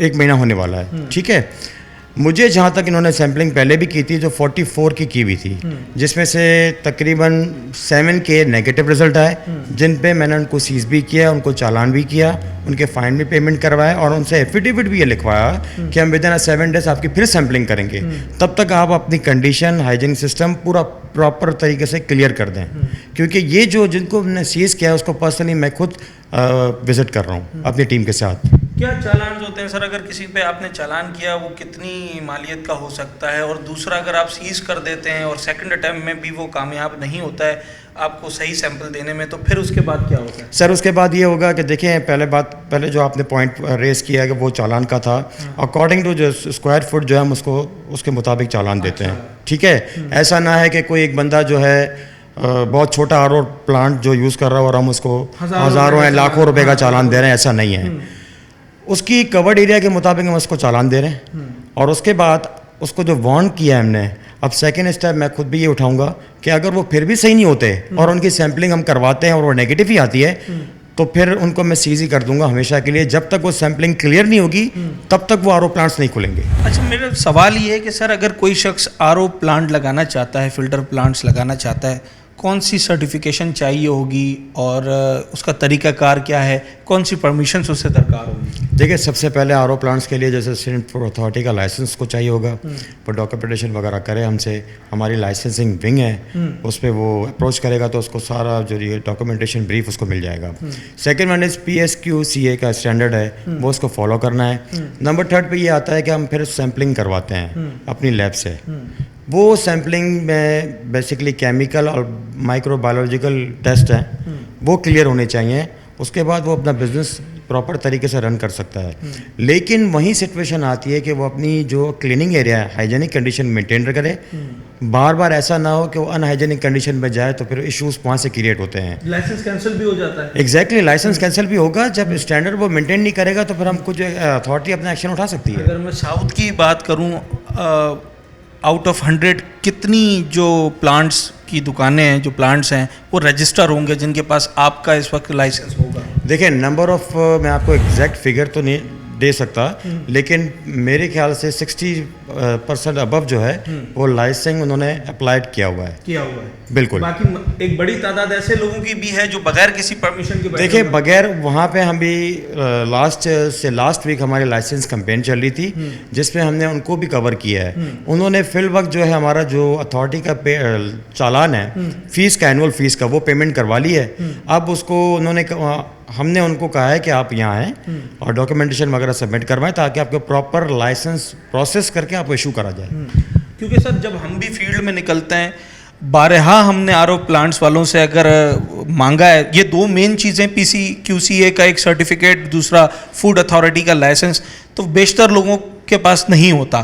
1 महीना होने वाला है, ठीक है। मुझे जहाँ तक इन्होंने सैम्पलिंग पहले भी की थी जो 44 की हुई थी, जिसमें से तकरीबन 7 के नेगेटिव रिजल्ट आए, जिन पे मैंने उनको सीज भी किया, उनको चालान भी किया, उनके फाइन भी पेमेंट करवाया और उनसे एफिडेविट भी ये लिखवाया कि हम विद इन 7 डेज आपकी फिर सैम्पलिंग करेंगे। तब तक आप अपनी कंडीशन, हाइजीन सिस्टम पूरा प्रॉपर तरीके से क्लियर कर दें, क्योंकि ये जो जिनको हमने सीज किया उसको पर्सनली मैं खुद विज़िट कर रहा हूँ अपनी टीम के साथ। क्या चालान होते हैं सर? अगर किसी पे आपने चालान किया वो कितनी मालियत का हो सकता है? और दूसरा, अगर आप सीज कर देते हैं और सेकंड अटैम्प्ट में भी वो कामयाब नहीं होता है आपको सही सैंपल देने में, तो फिर उसके बाद क्या होगा? सर उसके बाद ये होगा कि देखें, पहले जो आपने पॉइंट रेस किया है कि वो चालान का था, अकॉर्डिंग टू जो स्क्वायर फुट जो है हम उसको उसके मुताबिक चालान देते हैं, ठीक है। ऐसा ना है कि कोई एक बंदा जो है बहुत छोटा आरओ प्लांट जो यूज़ कर रहा है और हम उसको हज़ारों या लाखों रुपए का चालान दे रहे हैं, ऐसा नहीं है। उसकी कवर्ड एरिया के मुताबिक हम उसको चालान दे रहे हैं और उसके बाद उसको जो वार्न किया है हमने, अब सेकेंड स्टेप मैं खुद भी ये उठाऊंगा कि अगर वो फिर भी सही नहीं होते और उनकी सैम्पलिंग हम करवाते हैं और वो नेगेटिव ही आती है, तो फिर उनको मैं सीज ही कर दूंगा हमेशा के लिए। जब तक वो सैम्पलिंग क्लियर नहीं होगी तब तक वो आरओ प्लांट्स नहीं खुलेंगे। अच्छा, मेरा सवाल ये है कि सर अगर कोई शख्स आरओ प्लांट लगाना चाहता है, फिल्टर प्लांट्स लगाना चाहता है, कौन सी सर्टिफिकेशन चाहिए होगी और उसका तरीक़ाकार क्या है? कौन सी परमिशंस उससे दरकार होगी? देखिए, सबसे पहले आरओ प्लांट्स के लिए जैसे स्टेट अथॉरिटी का लाइसेंस को चाहिए होगा, वो डॉक्यूमेंटेशन वगैरह करे हमसे। हमारी लाइसेंसिंग विंग है, उस पर वो अप्रोच करेगा तो उसको सारा जो ये डॉक्यूमेंटेशन ब्रीफ उसको मिल जाएगा। सेकेंड वन इज़ PSQCA का स्टैंडर्ड है, वो उसको फॉलो करना है। नंबर 3 पे ये आता है कि हम फिर सैम्पलिंग करवाते हैं अपनी लैब से। वो सैम्पलिंग में बेसिकली केमिकल और माइक्रोबायोलॉजिकल टेस्ट हैं, वो क्लियर होने चाहिए। उसके बाद वो अपना बिजनेस प्रॉपर तरीके से रन कर सकता है। लेकिन वही सिचुएशन आती है कि वो अपनी जो क्लीनिंग एरिया है, हाइजीनिक कंडीशन मेंटेन करे। बार बार ऐसा ना हो कि वो अनहाइजीनिक कंडीशन में जाए तो फिर इश्यूज वहाँ से क्रिएट होते हैं। लाइसेंस कैंसिल भी हो जाता है। एग्जैक्टली, लाइसेंस कैंसिल भी होगा। जब स्टैंडर्ड वो मेंटेन नहीं करेगा तो फिर हम कुछ अथॉरिटी अपना एक्शन उठा सकती है। अगर मैं साउथ की बात करूँ, आउट ऑफ 100 कितनी जो प्लांट्स की दुकानें हैं, जो प्लांट्स हैं, वो रजिस्टर होंगे जिनके पास आपका इस वक्त लाइसेंस होगा? देखिए नंबर ऑफ मैं आपको एग्जैक्ट फिगर तो नहीं दे सकता, लेकिन मेरे ख्याल से 60% अबव जो है वो लाइसेंस उन्होंने अप्लाइड किया हुआ है। बिल्कुल। बाकी एक बड़ी तादाद ऐसे लोगों की भी है जो बगैर किसी परमिशन के देखिए बगैर, वहाँ पे हम भी लास्ट वीक हमारी लाइसेंस कैंपेन चल रही थी जिसमें हमने उनको भी कवर किया है। उन्होंने फिल वक्त जो है हमारा जो अथॉरिटी का चालान है फीस का, एनुअल फीस का, वो पेमेंट करवा ली है। अब उसको हमने उनको कहा है कि आप यहाँ आएँ और डॉक्यूमेंटेशन वगैरह सबमिट करवाएं ताकि आपको प्रॉपर लाइसेंस प्रोसेस करके आपको इशू करा जाए। क्योंकि सर जब हम भी फील्ड में निकलते हैं, बारहा हमने आरओ प्लांट्स वालों से अगर मांगा है, ये दो मेन चीज़ें, PCQCA का एक सर्टिफिकेट, दूसरा फूड अथॉरिटी का लाइसेंस, तो बेशतर लोगों के पास नहीं होता।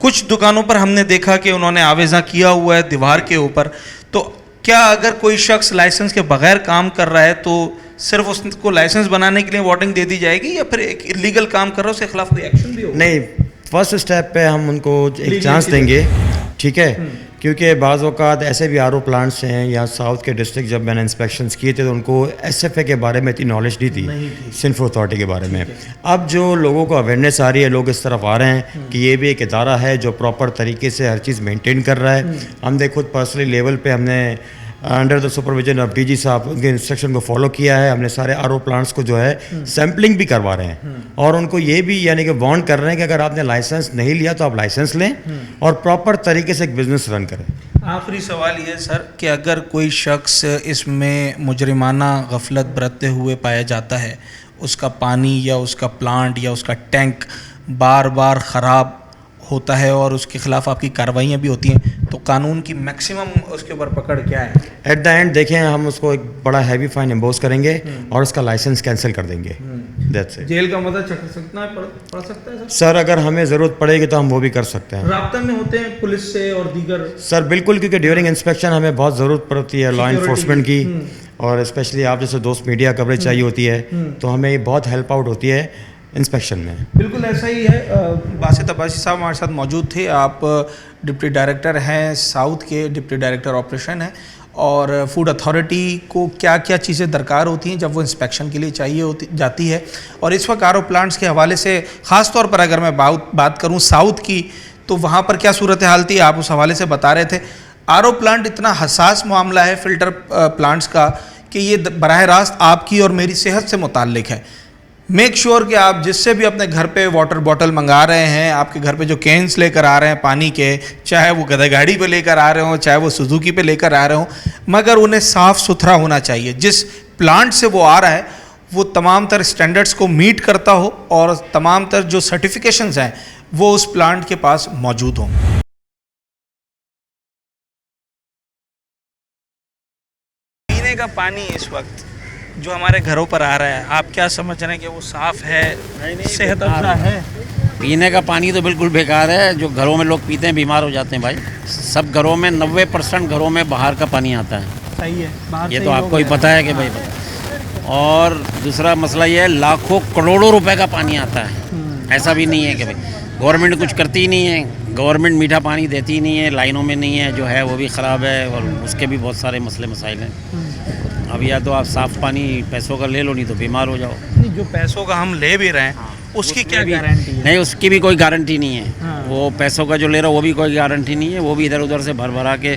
कुछ दुकानों पर हमने देखा कि उन्होंने आवेज़ा किया हुआ है दीवार के ऊपर। तो क्या अगर कोई शख्स लाइसेंस के बगैर काम कर रहा है तो सिर्फ उसको लाइसेंस बनाने के लिए वार्निंग दे दी जाएगी, या फिर एक इलीगल काम कर रहा है उसके खिलाफ कोई एक्शन भी होगा? नहीं, फर्स्ट स्टेप पे हम उनको एक चांस देंगे, ठीक है, क्योंकि बाज़ औक़ात ऐसे भी आरओ प्लांट्स हैं या साउथ के डिस्ट्रिक्ट, जब मैंने इंस्पेक्शंस किए थे तो उनको SFA के बारे में इतनी नॉलेज नहीं थी, सिंध अथॉरिटी के बारे में। अब जो लोगों को अवेयरनेस आ रही है, लोग इस तरफ आ रहे हैं कि ये भी एक इदारा है जो प्रॉपर तरीके से हर चीज़ मेंटेन कर रहा है। हमने खुद पर्सनली लेवल पे हमने under the supervision of DG साहब उनके इंस्ट्रक्शन को फॉलो किया है। हमने सारे आरओ प्लांट्स को जो है सैम्पलिंग भी करवा रहे हैं और उनको ये भी यानी कि वार्न कर रहे हैं कि अगर आपने लाइसेंस नहीं लिया तो आप लाइसेंस लें और प्रॉपर तरीके से एक बिज़नेस रन करें। आखिरी सवाल ये सर कि अगर कोई शख्स इसमें मुजरिमाना गफलत बरतते हुए पाया जाता है, उसका पानी या उसका प्लांट या उसका टैंक बार बार ख़राब होता है और उसके खिलाफ आपकी कार्रवाइयाँ भी होती हैं, तो कानून की मैक्सिमम उसके ऊपर पकड़ क्या है? एट द एंड देखें, हम उसको एक बड़ा हैवी फाइन इम्पोज करेंगे और उसका लाइसेंस कैंसिल कर देंगे। That's it. जेल का मजा चख सकता है, पड़ सकता है सर? अगर हमें ज़रूरत पड़ेगी तो हम वो भी कर सकते हैं। राब्ता में होते हैं पुलिस से और दीगर? सर बिल्कुल, क्योंकि ड्यूरिंग इंस्पेक्शन हमें बहुत ज़रूरत पड़ती है लॉ इन्फोर्समेंट की, और स्पेशली आप जैसे दोस्त मीडिया कवरेज चाहिए होती है, तो हमें ये बहुत हेल्प आउट होती है इंस्पेक्शन में। बिल्कुल ऐसा ही है। बासित अब्बासी साहब हमारे साथ मौजूद थे। आप डिप्टी डायरेक्टर हैं साउथ के, डिप्टी डायरेक्टर ऑपरेशन हैं, और फूड अथॉरिटी को क्या क्या चीज़ें दरकार होती हैं जब वो इंस्पेक्शन के लिए चाहिए जाती है। और इस वक्त आरओ प्लांट्स के हवाले से ख़ास तौर पर अगर मैं बात करूँ साउथ की, तो वहाँ पर क्या सूरत हाल थी, आप उस हवाले से बता रहे थे। आरओ प्लांट इतना हसास मामला है फिल्टर प्लांट्स का कि ये बराह रास्त आपकी और मेरी सेहत से मुताल्लिक है। मेक श्योर कि आप जिससे भी अपने घर पे वाटर बॉटल मंगा रहे हैं, आपके घर पे जो कैंस लेकर आ रहे हैं पानी के, चाहे वो गधा गाड़ी पे लेकर आ रहे हो, चाहे वो सुजुकी पे लेकर आ रहे हो, मगर उन्हें साफ़ सुथरा होना चाहिए। जिस प्लांट से वो आ रहा है वो तमाम तर स्टैंडर्ड्स को मीट करता हो और तमाम तर जो सर्टिफिकेशंस हैं वो उस प्लांट के पास मौजूद हों। पीने का पानी इस वक्त जो हमारे घरों पर आ रहा है, आप क्या समझ रहे हैं कि वो साफ़ है, सेहत अफजा है? पीने का पानी तो बिल्कुल बेकार है। जो घरों में लोग पीते हैं बीमार हो जाते हैं भाई। सब घरों में 90% घरों में बाहर का पानी आता है। सही है, बाहर ये तो आपको ही पता है कि भाई और दूसरा मसला ये है, लाखों करोड़ों रुपए का पानी आता है। ऐसा भी नहीं है कि भाई गवर्नमेंट कुछ करती ही नहीं है। गवर्नमेंट मीठा पानी देती ही नहीं है, लाइनों में नहीं है, जो है वो भी ख़राब है और उसके भी बहुत सारे मसले मसाइल हैं। अब या तो आप साफ़ पानी पैसों का ले लो, नहीं तो बीमार हो जाओ। नहीं, जो पैसों का हम ले भी रहे हैं उसकी क्या गारंटी है? नहीं, उसकी भी कोई गारंटी नहीं है। वो पैसों का जो ले रहा है वो भी कोई गारंटी नहीं है। वो भी इधर उधर से भर भरा के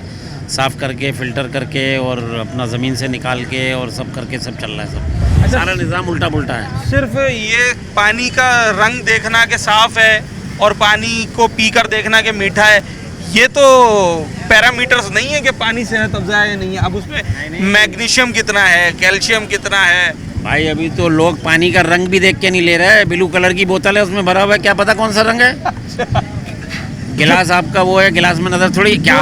साफ़ करके फ़िल्टर करके और अपना ज़मीन से निकाल के और सब करके सब चल रहा है। सब सारा निज़ाम उल्टा पुल्टा है। सिर्फ ये पानी का रंग देखना कि साफ़ है और पानी को पीकर देखना कि मीठा है, ये तो पैरामीटर्स नहीं है कि पानी सेहत अफजा है या नहीं है। अब उसमें मैग्नीशियम कितना है, कैल्शियम कितना है? भाई अभी तो लोग पानी का रंग भी देख के नहीं ले रहे हैं। ब्लू कलर की बोतल है, उसमें भरा हुआ है, क्या पता कौन सा रंग है। गिलास आपका वो है, गिलास में नज़र थोड़ी क्या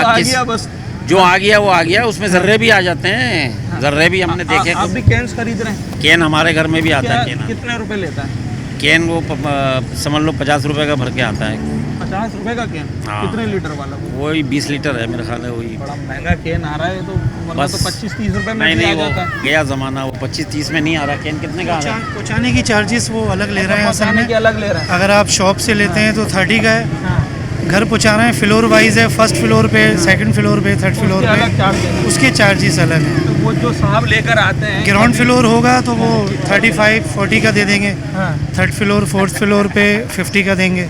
जो आ गया वो आ गया। उसमें जर्रे भी आ जाते हैं, जर्रे भी हमने देखे। आप भी कैंस खरीद रहे हैं? कैन हमारे घर में भी आता है। कैन कितने रुपए लेता है कैन? वो समझ लो 50 रुपये का भर के आता है। 50 रुपए का कैन? हाँ। कितने लीटर वाला? वही 20 लीटर है मेरा ख्याल है। वही बड़ा महंगा कैन आ रहा है, तो बस 25-30 रुपए में नहीं, आ जाता है। गया ज़माना, वो 25-30 में नहीं आ रहा। कैन कितने का आ रहा है? पहुँचाने की चार्जेस वो अलग ले रहे हैं, असल में अलग ले रहे हैं। अगर आप शॉप से लेते हैं तो 30 का है, घर पहुंचा रहे हैं, फ्लोर वाइज है, फर्स्ट फ्लोर पे, सेकंड फ्लोर पे, थर्ड फ्लोर पे, उसके चार्जेस अलग हैं। तो वो जो साहब लेकर आते हैं, ग्राउंड फ्लोर होगा तो वो 35-40 का दे देंगे, थर्ड फ्लोर फोर्थ फ्लोर पे 50 का देंगे,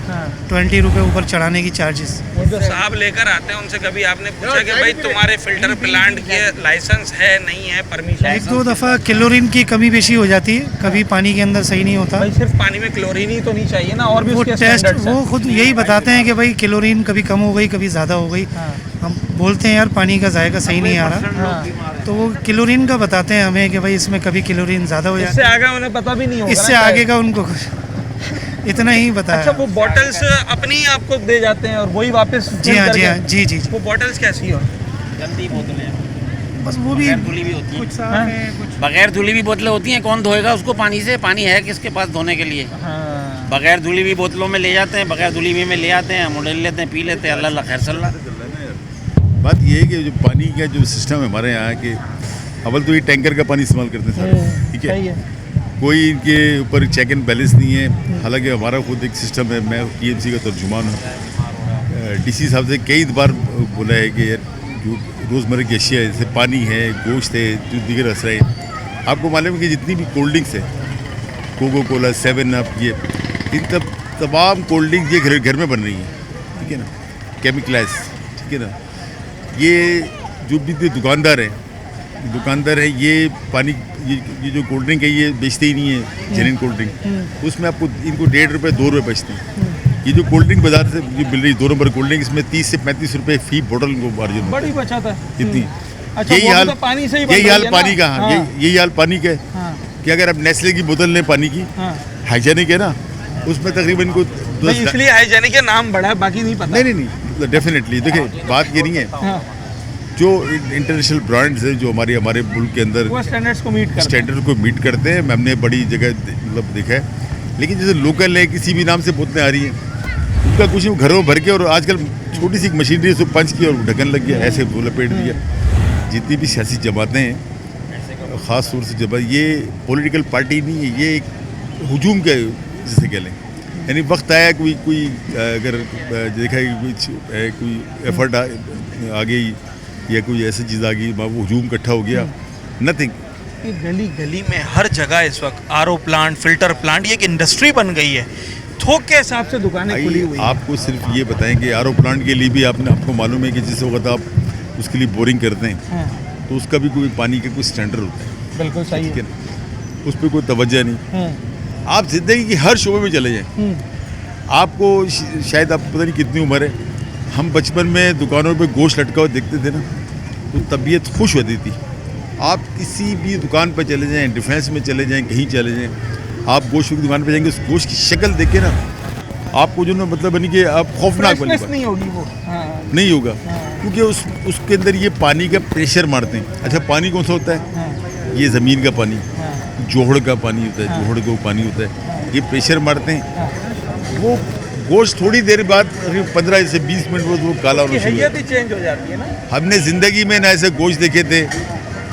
20 रुपये ऊपर चढ़ाने की चार्जेस। वो जो साहब लेकर आते हैं उनसे कभी आपने पूछा कि भाई तुम्हारे फिल्टर प्लांट के लाइसेंस है नहीं है, परमिशन? 1-2 दफ़ा क्लोरीन की कमी बेशी हो जाती है, कभी पानी के अंदर सही नहीं होता। भाई सिर्फ पानी में क्लोरीन ही तो नहीं चाहिए ना, और भी वो उसके टेस्ट स्टैंडर्ड्स हैं। वो खुद यही बताते हैं कि भाई क्लोरीन कभी कम हो गई, कभी ज़्यादा हो गई। हम बोलते हैं यार पानी का जायका सही नहीं आ रहा, तो वो क्लोरीन का बताते हैं हमें कि भाई इसमें कभी क्लोरीन ज़्यादा हो जाए। इससे आगे उन्हें पता भी नहीं होगा, इससे आगे का उनको इतना ही पता है। अच्छा, वो बॉटल्स अपनी ही आपको दे जाते हैं और वही वापस? जी हाँ, जी हाँ, जी जी। वो बॉटल्स कैसी हो? गंदी बोतलें, बस वो भी धुली भी होती कुछ साफ है, कुछ बगैर धुली भी बोतलें होती हैं। कौन धोएगा उसको पानी से? पानी है किसके पास धोने के लिए? बगैर धुली भी बोतलों में ले जाते हैं, बगैर धुली भी में ले आते हैं, हम ले लेते हैं, पी लेते हैं। अल्लाह खैर सल्ला। बात ये है कि जो पानी का जो सिस्टम है हमारे यहाँ के, अव्वल तो ये टैंकर का पानी इस्तेमाल करते हैं सारे, ठीक है? कोई इनके ऊपर चेक एंड बैलेंस नहीं है। हालांकि हमारा खुद एक सिस्टम है, मैं टीएमसी का तर्जुमान हूँ। डीसी साहब से कई बार बोला है कि यार जो रोज़मर्रा की अशिया जैसे पानी है, गोश्त है, जो दीगर असरा है, आपको मालूम है कि जितनी भी कोल्ड ड्रिंक्स है, कोको कोला, 7 अप, ये इन तमाम कोल्ड ड्रिंक्स ये घर में बन रही हैं, ठीक है ना, केमिकलाइज, ठीक है ना। ये जो भी दुकानदार है ये पानी, ये जो कोल्ड ड्रिंक है ये बेचते ही नहीं है, जेन्युइन कोल्ड ड्रिंक। उसमें आपको इनको 1.5 रुपये 2 रुपये बचते हैं। ये जो कोल्ड ड्रिंक बाजार से जो मिल रही 2 नंबर कोल्ड ड्रिंक, इसमें 30 से 35 रुपये फी बोतल को मार्जिन बड़ी बचत है इतनी। अच्छा, यही हाल पानी से ही यही हाल पानी का, हाँ। यही हाल पानी का है कि अगर आप नेस्ले की बोतल लें पानी की, हाइजेनिक है ना, उसमें तकरीबन को इसलिए हाइजेनिक का नाम बड़ा है, बाकी नहीं पता। नहीं, डेफिनेटली देखिए बात ये नहीं है। जो इंटरनेशनल ब्रांड्स हैं जो हमारे मुल्क के अंदर स्टैंडर्ड्स को मीट करते हैं, हमने बड़ी जगह मतलब देखा है। लेकिन जैसे लोकल है, किसी भी नाम से बोतलें आ रही हैं, उनका कुछ नहीं, घरों भर के, और आजकल छोटी सी मशीनरी से पंच की और ढक्कन लग गया, ऐसे लपेट दिया। जितनी भी सियासी जमातें हैं, ख़ास तौर से जमात, ये पॉलिटिकल पार्टी नहीं है, ये एक हुजूम के जिसे कह लें। यानी वक्त आया कोई अगर देखा कि कोई एफर्ट आ गई या कोई ऐसी चीज़ आ गई, वो हुजूम इकट्ठा हो गया, नथिंग। गली गली में हर जगह इस वक्त आरओ प्लांट, फिल्टर प्लांट, ये एक इंडस्ट्री बन गई है। थोक के हिसाब से दुकानें खुली हुई हैं। आपको सिर्फ ये बताएं कि आरओ प्लांट के लिए भी आपको मालूम है कि जिस वक्त आप उसके लिए बोरिंग करते हैं, तो उसका भी कोई पानी का कोई स्टैंडर्ड होता है। बिल्कुल सही है, उस पर कोई तवज्जो नहीं। आप ज़िंदगी की हर शोबे में चले जाएं, आपको शायद आप पता नहीं कितनी उम्र है, हम बचपन में दुकानों पे गोश्त लटका हुआ देखते थे ना, तो तबीयत खुश होती थी। आप किसी भी दुकान पर चले जाएं, डिफेंस में चले जाएं, कहीं चले जाएं, आप गोश्त की दुकान पर जाएंगे, उस गोश्त की शक्ल देख के ना आपको जो ना मतलब बनी कि आप खौफनाक वाली बात नहीं होगी वो, नहीं होगा, क्योंकि उसके अंदर ये पानी का प्रेशर मारते हैं। अच्छा, पानी कौन सा होता है? ये ज़मीन का पानी, जोहड़ का पानी होता है, जोहड़ का पानी होता है, ये प्रेशर मारते हैं। वो गोश्त थोड़ी देर बाद 15 से 20 मिनट बाद वो काला होना शुरू हैयत ही चेंज हो जाती है ना। हमने ज़िंदगी में ना ऐसे गोश्त देखे थे,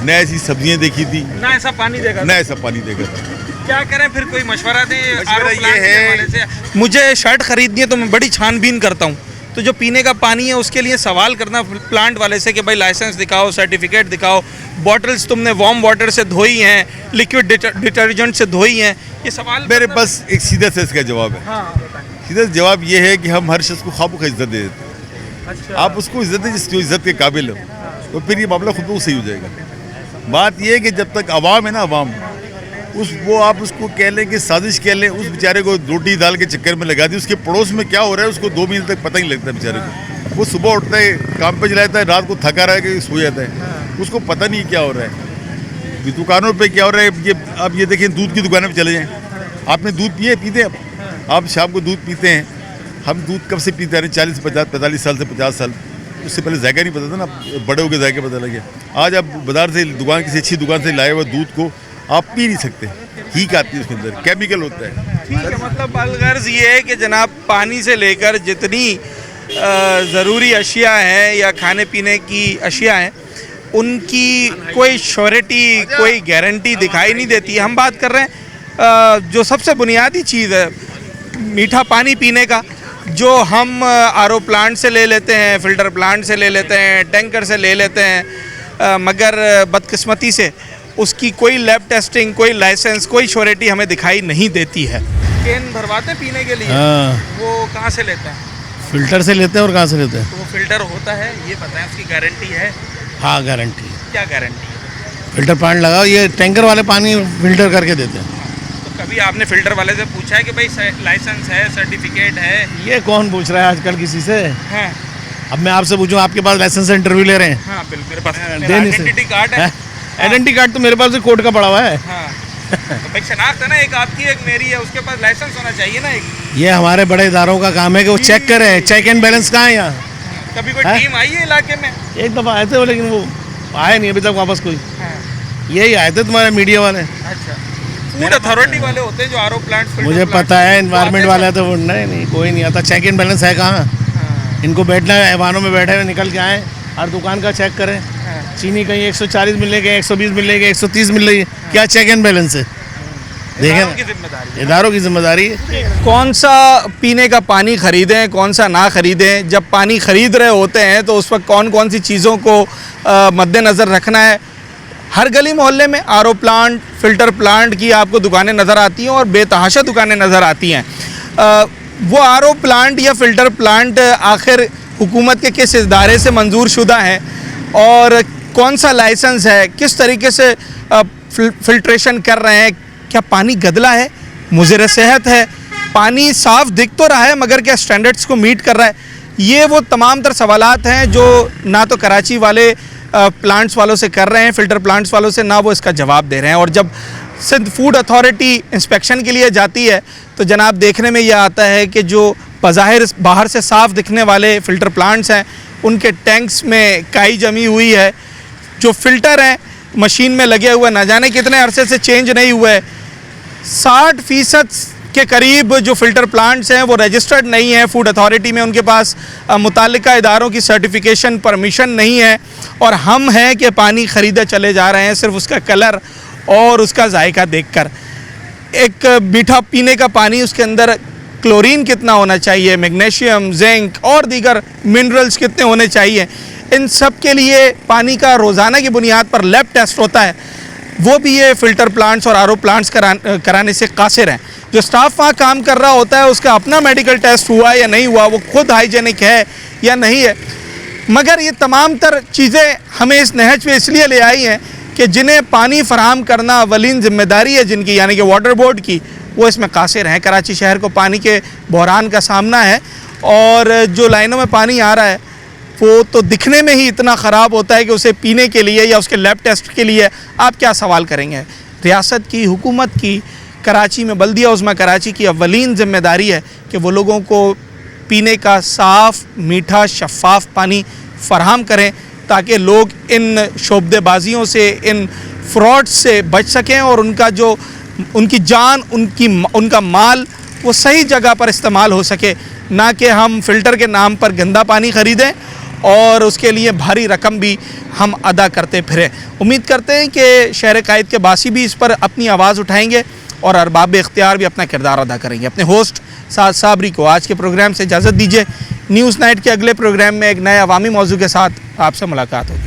ना ऐसी सब्जियां देखी थी, ना ऐसा पानी देखा था। क्या करें फिर, कोई मशवरा दें? मशवरा ये है, मुझे शर्ट खरीदनी है तो मैं बड़ी छानबीन करता हूँ, तो जो पीने का पानी है उसके लिए सवाल करना प्लांट वाले से कि भाई लाइसेंस दिखाओ, सर्टिफिकेट दिखाओ, बॉटल्स तुमने वार्म वाटर से धोई हैं, लिक्विड डिटर्जेंट से धोई हैं, ये सवाल मेरे पास एक सीधा से इसका जवाब है। सीधा जवाब ये है कि हम हर शख्स को ख्वाब का इज्जत दे देते हैं। अच्छा। आप उसको इज्जत दें जो इज्जत के काबिल हो, तो फिर ये मामला खुद को सही हो जाएगा। बात ये है कि जब तक आवाम है ना, आवाम वो आप उसको कह लें कि साजिश कह लें, उस बेचारे को रोटी दाल के चक्कर में लगा दी, उसके पड़ोस में क्या हो रहा है उसको 2 महीने तक पता ही नहीं लगता बेचारे को। वो सुबह उठता है, काम पे चलाता है, रात को थका रहा है कि सो जाता है, उसको पता नहीं क्या हो रहा है। दुकानों पे क्या हो रहा है, ये आप ये देखें, दूध की दुकानों पे चले जाएं, आपने दूध पीते हैं, आप शाम को दूध पीते हैं, हम दूध कब से पीते हैं? 40 50 45 साल से 50 साल, उससे पहले जायका नहीं पता था ना, बड़े हो के जायके पता लगे। आज आप बाजार से दुकान, किसी अच्छी दुकान से लाए हुए दूध को आप पी नहीं सकते, हीक आती है उसके अंदर, केमिकल होता है। ठीक है, मतलब अलगर्ज ये है कि जनाब पानी से लेकर जितनी ज़रूरी अशिया हैं या खाने पीने की अशिया हैं, उनकी कोई श्योरिटी, कोई गारंटी दिखाई नहीं देती। हम बात कर रहे हैं जो सबसे बुनियादी चीज़ है मीठा पानी पीने का, जो हम आरओ प्लांट से ले लेते हैं, फ़िल्टर प्लांट से ले लेते हैं, टैंकर से ले लेते हैं, मगर बदकिस्मती से उसकी कोई लैब टेस्टिंग, कोई लाइसेंस, कोई श्योरिटी हमें दिखाई नहीं देती है। कैन भरवाते हैं पीने के लिए, वो कहाँ से लेते हैं? फ़िल्टर से लेते हैं। और कहाँ से लेते हैं? तो वो फ़िल्टर होता है, ये बताएं, उसकी गारंटी है? हाँ गारंटी। क्या गारंटी है? फ़िल्टर प्लांट लगाओ, ये टैंकर वाले पानी फ़िल्टर करके देते हैं। तो कभी आपने फ़िल्टर वाले से पूछा है कि भाई लाइसेंस है, सर्टिफिकेट है? ये कौन पूछ रहा है आजकल किसी से? हाँ। अब मैं आपसे पूछूं, आपके पास लाइसेंस से इंटरव्यू ले रहे हैं? हाँ बिल्कुल, मेरे पास आइडेंटिटी कार्ड है। आइडेंटिटी कार्ड तो मेरे पास भी कोर्ट का पड़ा हुआ है। हाँ। तो भाई शनाख्त है ना, एक आपकी एक मेरी है, उसके पास लाइसेंस होना चाहिए ना एक। ये हमारे बड़े इदारों का काम है कि वो चेक करें, चेक एंड बैलेंस कहाँ है यहाँ। कभी कोई टीम आई है इलाके में? एक दफ़ा आए थे, लेकिन वो आए नहीं अभी तक वापस कोई। यही आए थे तुम्हारे मीडिया वाले। अच्छा, फूड अथॉरिटी वाले होते हैं जो आरओ प्लांट? मुझे पता है, एनवायरनमेंट वाले तो नहीं कोई नहीं आता। चेक एंड बैलेंस है कहाँ? इनको बैठना है, ऐवानों में बैठे हुए निकल के आए, हर दुकान का चेक करें। चीनी कहीं 140 मिल रही है, 120 मिल रही है, 130 मिल रही है, क्या चेक एंड बैलेंस है? देखें, इदारों की जिम्मेदारी है। कौन सा पीने का पानी खरीदें, कौन सा ना खरीदें? जब पानी खरीद रहे होते हैं तो उस वक्त कौन कौन सी चीज़ों को मद्देनज़र रखना है? हर गली मोहल्ले में आरओ प्लांट, फ़िल्टर प्लांट की आपको दुकानें नज़र आती हैं और बेतहाशा दुकानें नज़र आती हैं। वो आरओ प्लांट या फ़िल्टर प्लांट आखिर हुकूमत के किस इदारे से मंजूर शुदा है और कौन सा लाइसेंस है, किस तरीके से फ़िल्ट्रेशन कर रहे हैं? क्या पानी गदला है, मुज़र सेहत है, पानी साफ़ दिख तो रहा है मगर क्या स्टैंडर्ड्स को मीट कर रहा है? ये वो तमाम तर सवालात हैं जो ना तो कराची वाले प्लांट्स वालों से कर रहे हैं, फ़िल्टर प्लांट्स वालों से, ना वो इसका जवाब दे रहे हैं। और जब सिंध फूड अथॉरिटी इंस्पेक्शन के लिए जाती है तो जनाब देखने में ये आता है कि जो बज़ाहिर बाहर से साफ़ दिखने वाले फ़िल्टर प्लांट्स हैं उनके टैंक्स में काई जमी हुई है, जो फ़िल्टर हैं मशीन में लगे हुए ना जाने कितने अरसे से चेंज नहीं हुए। 60% के करीब जो फ़िल्टर प्लांट्स हैं वो रजिस्टर्ड नहीं है फूड अथॉरिटी में, उनके पास मुताल्लिका इदारों की सर्टिफिकेशन परमिशन नहीं है और हम हैं कि पानी ख़रीदे चले जा रहे हैं सिर्फ उसका कलर और उसका जायका देखकर। एक मीठा पीने का पानी, उसके अंदर क्लोरीन कितना होना चाहिए, मैग्नीशियम, जिंक और दीगर मिनरल्स कितने होने चाहिए, इन सब के लिए पानी का रोज़ाना की बुनियाद पर लैब टेस्ट होता है। वो भी ये फ़िल्टर प्लांट्स और आरओ प्लांट्स कराने से कासिर हैं। जो स्टाफ वहाँ काम कर रहा होता है उसका अपना मेडिकल टेस्ट हुआ या नहीं हुआ, वो खुद हाइजेनिक है या नहीं है, मगर ये तमाम तर चीज़ें हमें इस नहज पे इसलिए ले आई हैं कि जिन्हें पानी फराहम करना अवलीन ज़िम्मेदारी है जिनकी, यानी कि वाटर बोर्ड की, वो इसमें कासिर हैं। कराची शहर को पानी के बहरान का सामना है और जो लाइनों में पानी आ रहा है वो तो दिखने में ही इतना ख़राब होता है कि उसे पीने के लिए या उसके लैब टेस्ट के लिए आप क्या सवाल करेंगे? रियासत की, हुकूमत की, कराची में बल्दिया उज़्मा कराची की अवलीन ज़िम्मेदारी है कि वो लोगों को पीने का साफ़, मीठा, शफ़ाफ पानी फ़राहम करें ताकि लोग इन शोबदेबाजियों से, इन फ्रॉड से बच सकें और उनकी जान, उनका माल वो सही जगह पर इस्तेमाल हो सके, ना कि हम फ़िल्टर के नाम पर गंदा पानी ख़रीदें और उसके लिए भारी रकम भी हम अदा करते फिरें। उम्मीद करते हैं कि शहर कायद के बासी भी इस पर अपनी आवाज़ उठाएंगे और अरबाब इख्तियार भी अपना किरदार अदा करेंगे। अपने होस्ट साद साबरी को आज के प्रोग्राम से इजाज़त दीजिए। न्यूज़ नाइट के अगले प्रोग्राम में एक नए अवामी मौजू के साथ आपसे मुलाकात होगी।